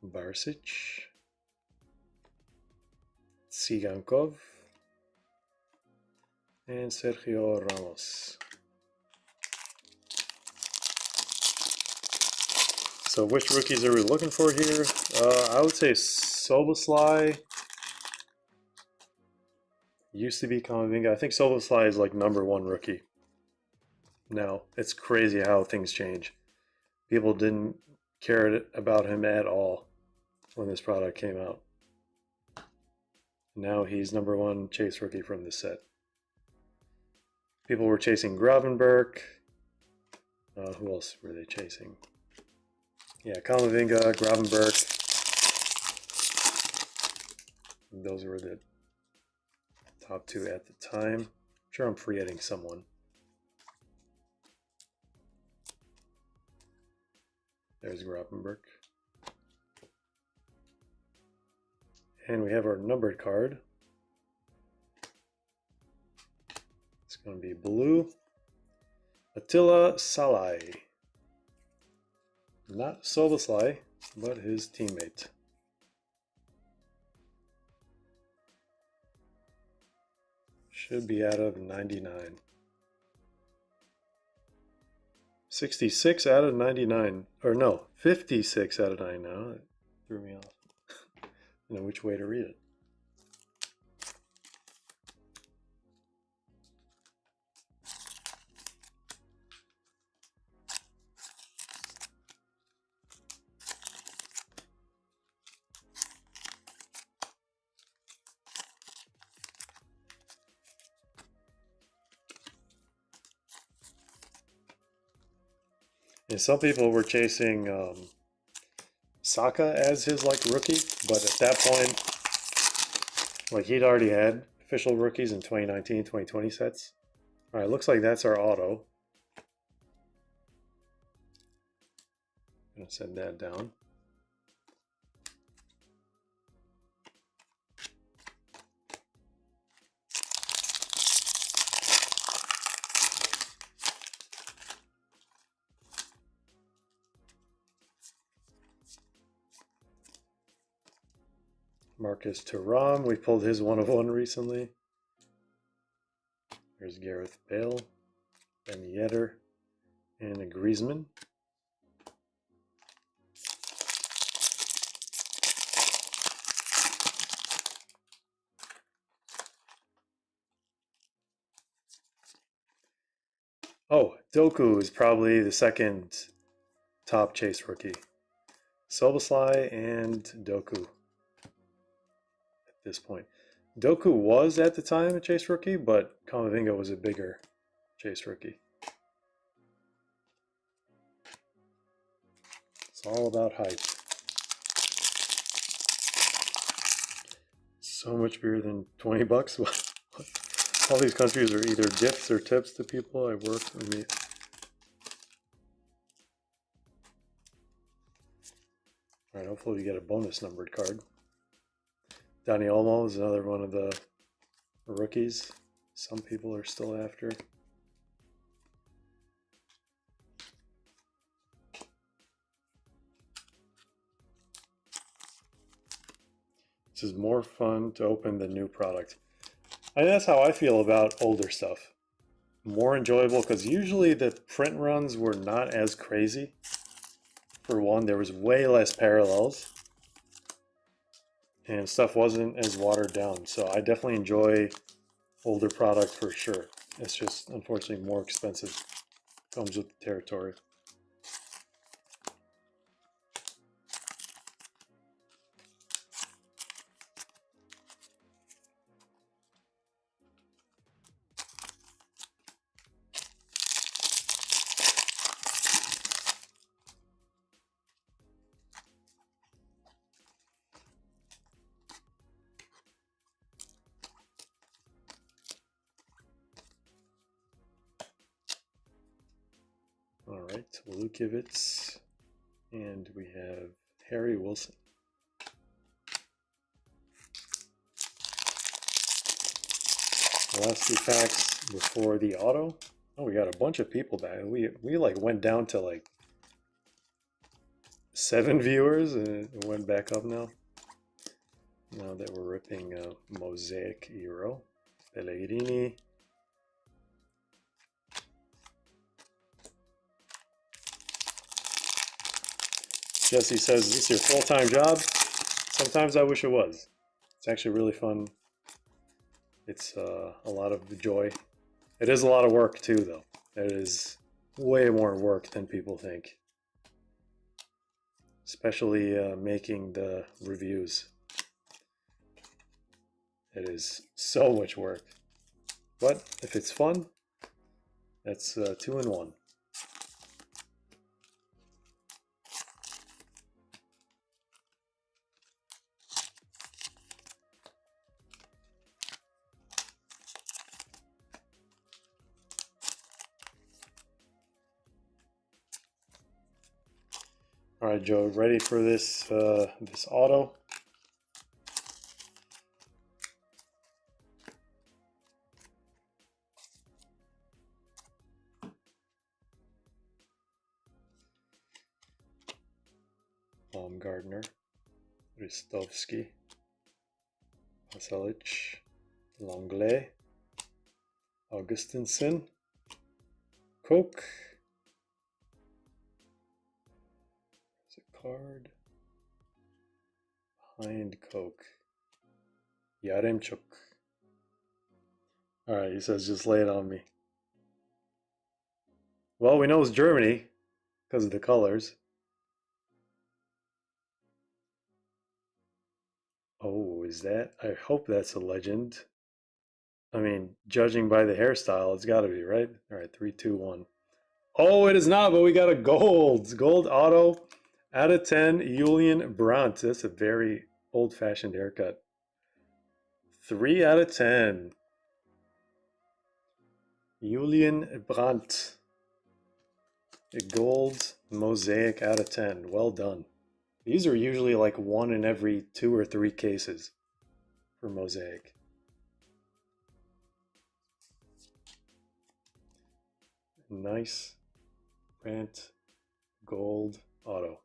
Barsic, Tsigankov, and Sergio Ramos. So which rookies are we looking for here? I would say Soboslai. Used to be Kamavinga. I think Soboslai is like #1 rookie. Now, it's crazy how things change. People didn't care about him at all when this product came out. Now he's #1 chase rookie from the set. People were chasing Gravenberg. Who else were they chasing? Yeah, Kamavinga, Gravenberg. Those were the top two at the time. I'm sure I'm forgetting someone. There's Gravenberg. And we have our numbered card. It's going to be blue. Attila Salai. Not Soboslai, but his teammate. Should be out of 99. 66 out of 99. Or no, 56 out of 99. That threw me off. I don't know which way to read it. And some people were chasing Saka as his like rookie, but at that point, like he'd already had official rookies in 2019, 2020 sets. All right, looks like that's our auto. I'm gonna set that down. Marcus Thuram, we pulled his 1/1 recently. There's Gareth Bale, Ben Yedder, and a Griezmann. Oh, Doku is probably the second top chase rookie. Soboslai and Doku at this point. Doku was at the time a chase rookie, but Kamavinga was a bigger chase rookie. It's all about hype. So much beer than 20 bucks. All these countries are either gifts or tips to people I work with. All right, hopefully we get a bonus numbered card. Dani Olmo is another one of the rookies some people are still after. This is more fun to open than new product. And that's how I feel about older stuff. More enjoyable because usually the print runs were not as crazy. For one, there was way less parallels and stuff wasn't as watered down. So I definitely enjoy older product for sure. It's just unfortunately more expensive. Comes with the territory. All right, Lukevitz, and we have Harry Wilson. The last few packs before the auto. Oh, we got a bunch of people back. We like went down to like 7 viewers and it went back up now. Now that we're ripping Mosaic Euro, Pellegrini. Jesse says, is this your full-time job? Sometimes I wish it was. It's actually really fun. It's a lot of joy. It is a lot of work too, though. It is way more work than people think. Especially making the reviews. It is so much work. But if it's fun, that's 2 in 1. All right, Joe, ready for this this auto? Gardner, Ristovsky, Pasalic, Longley, Augustinson, Koch. There's a card behind Koch. Yaremchuk. All right, he says just lay it on me. Well, we know it's Germany because of the colors. Oh, is that? I hope that's a legend. I mean, judging by the hairstyle, it's got to be, right? All right, 3, 2, 1. Oh, it is not, but we got a gold. Gold auto out of 10, Julian Brandt. That's a very old-fashioned haircut. 3 out of 10. Julian Brandt. A gold mosaic out of 10. Well done. These are usually like 1 in every 2 or 3 cases for mosaic. Nice Brandt gold auto.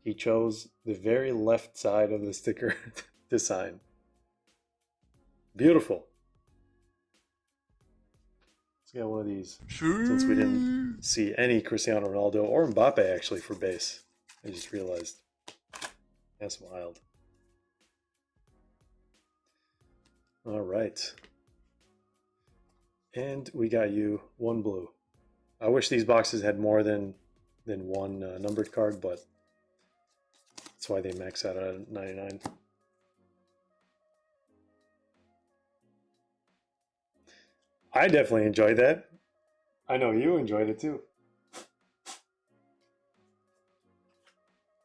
He chose the very left side of the sticker to sign. Beautiful. Let's get one of these. Since we didn't see any Cristiano Ronaldo or Mbappe actually for base. I just realized. That's wild. All right. And we got you 1 blue. I wish these boxes had more than 1 numbered card, but that's why they max out at 99. I definitely enjoyed that. I know you enjoyed it too.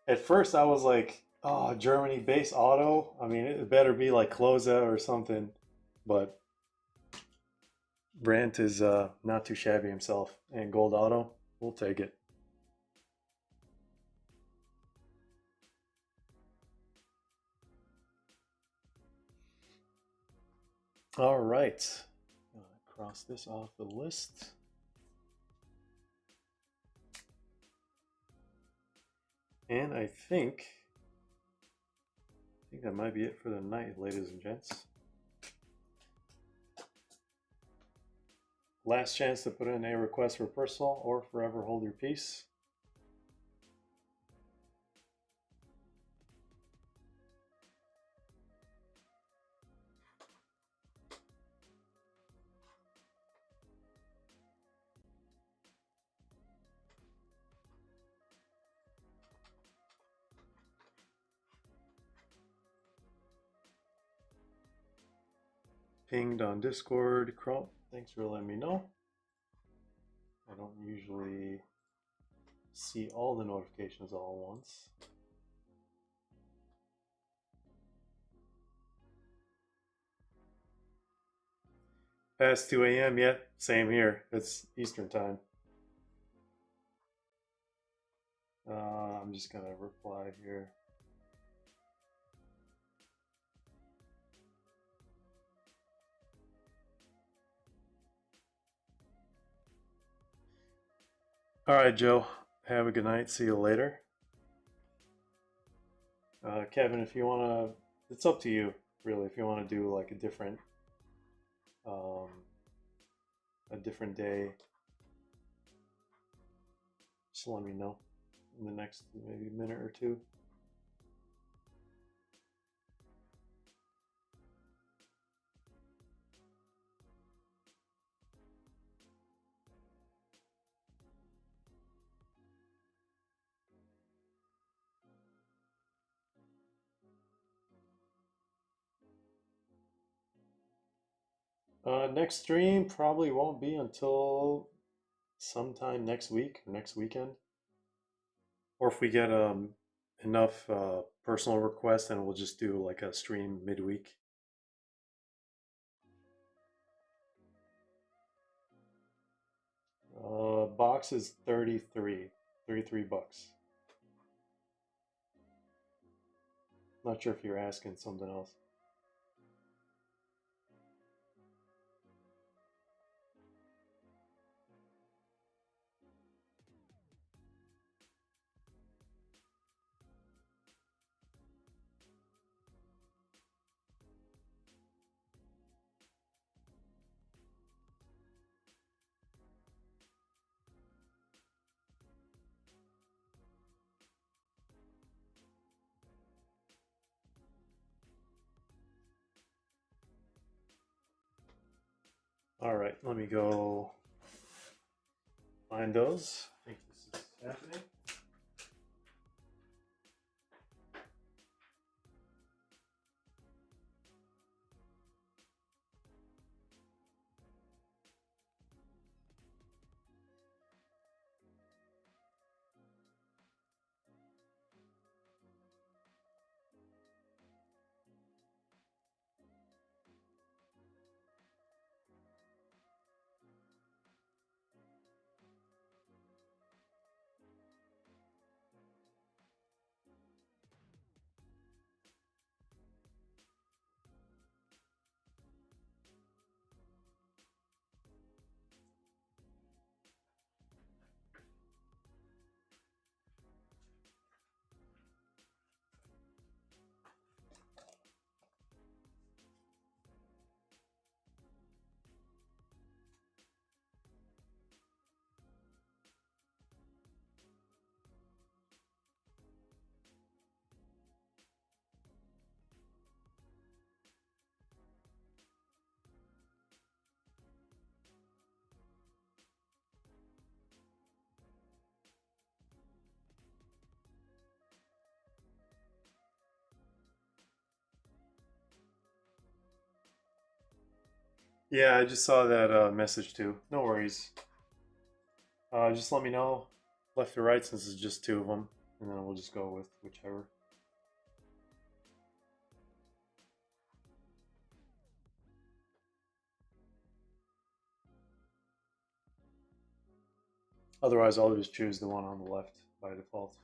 At first I was like, Oh, Germany base auto. I mean, it better be like Closa or something. But Brandt is not too shabby himself. And gold auto, we'll take it. All right. Cross this off the list. And I think that might be it for the night, ladies and gents. Last chance to put in a request for personal or forever hold your peace. Pinged on Discord. Crump, thanks for letting me know. I don't usually see all the notifications all at once. Past 2 a.m. Yeah, same here. It's Eastern time. I'm just gonna reply here. All right, Joe. Have a good night. See you later. Kevin, if you wanna, it's up to you, really. If you wanna do like um, a different day, just let me know in the next maybe minute or two. Next stream probably won't be until sometime next week or next weekend. Or if we get enough personal requests, then we'll just do like a stream midweek. Box is 33 bucks. Not sure if you're asking something else. All right, let me go find those. I think this is happening. Yeah, I just saw that message too. No worries. Just let me know left or right since it's just two of them, and then we'll just go with whichever. Otherwise, I'll just choose the one on the left by default.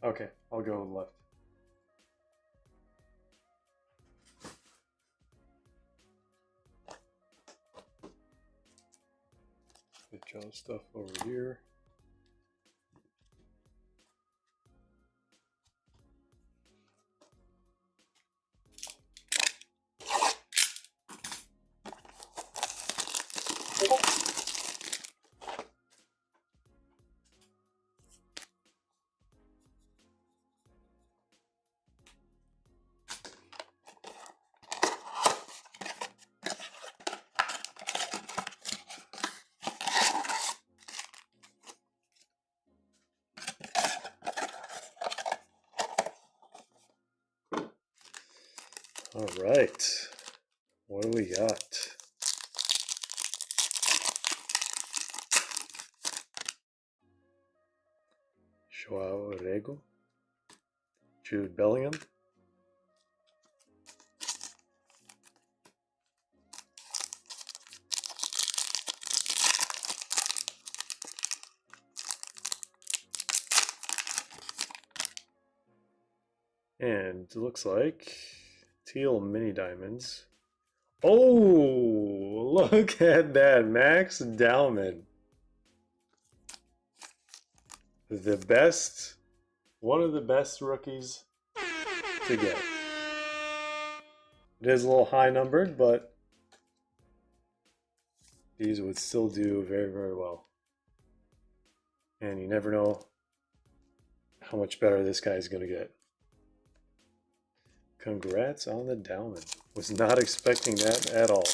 Okay, I'll go left. Put Joe's stuff over here. All right, what do we got? Joao Rego, Jude Bellingham, and it looks like teal mini diamonds. Oh, look at that, Max Dowman. The best, one of the best rookies to get. It is a little high numbered, but these would still do very, very well. And you never know how much better this guy is going to get. Congrats on the Dowman. Was not expecting that at all.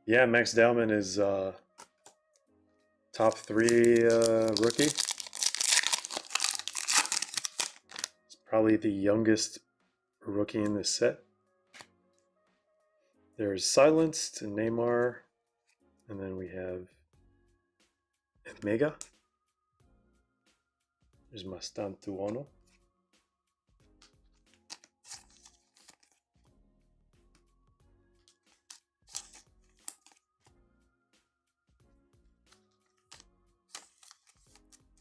Yeah, Max Dowman is top 3 rookie. It's probably the youngest rookie in this set. There's Silenced, Neymar, and then we have Mega. There's Mastantuono.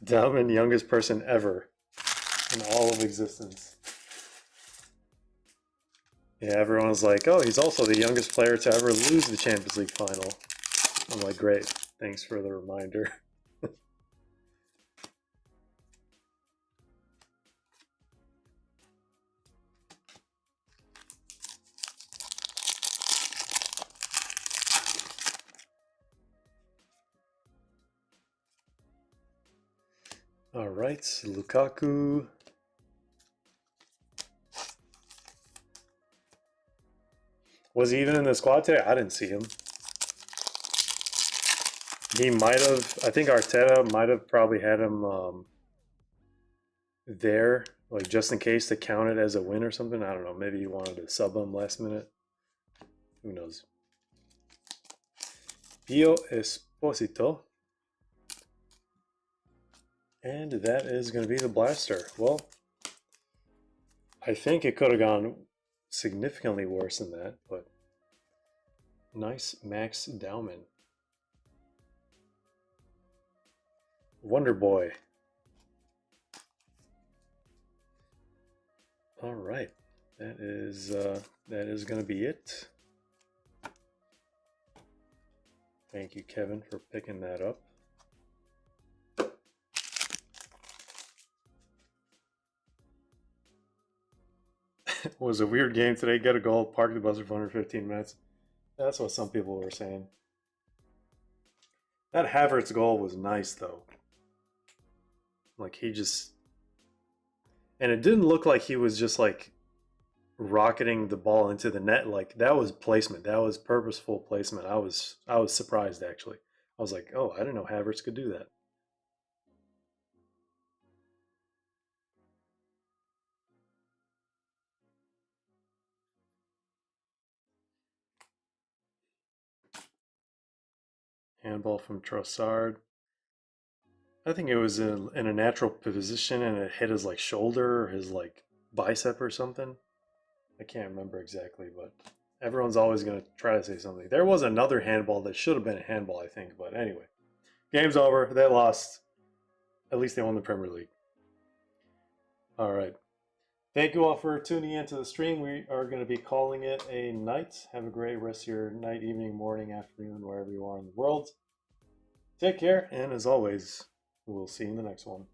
Dowman, youngest person ever in all of existence. Yeah, everyone's like, oh, he's also the youngest player to ever lose the Champions League final. I'm like, great, thanks for the reminder. All right, Lukaku. Was he even in the squad today? I didn't see him. He might have, I think Arteta might have probably had him there, like just in case to count it as a win or something. I don't know. Maybe he wanted to sub him last minute. Who knows? Pio Esposito. And that is going to be the blaster. Well, I think it could have gone significantly worse than that, but nice Max Dowman. Wonder Boy. All right, that is going to be it. Thank you, Kevin, for picking that up. It was a weird game today. Get a goal, park the buzzer for 115 minutes. That's what some people were saying. That Havertz goal was nice, though. Like, he just... And it didn't look like he was just, like, rocketing the ball into the net. Like that was placement. That was purposeful placement. I was surprised actually. I was like, oh, I didn't know Havertz could do that. Handball from Trossard. I think it was in a natural position and it hit his like shoulder or his like bicep or something. I can't remember exactly, but everyone's always going to try to say something. There was another handball that should have been a handball, I think, but anyway. Game's over. They lost. At least they won the Premier League. All right. Thank you all for tuning into the stream. We are going to be calling it a night. Have a great rest of your night, evening, morning, afternoon, wherever you are in the world. Take care, and as always, we'll see you in the next one.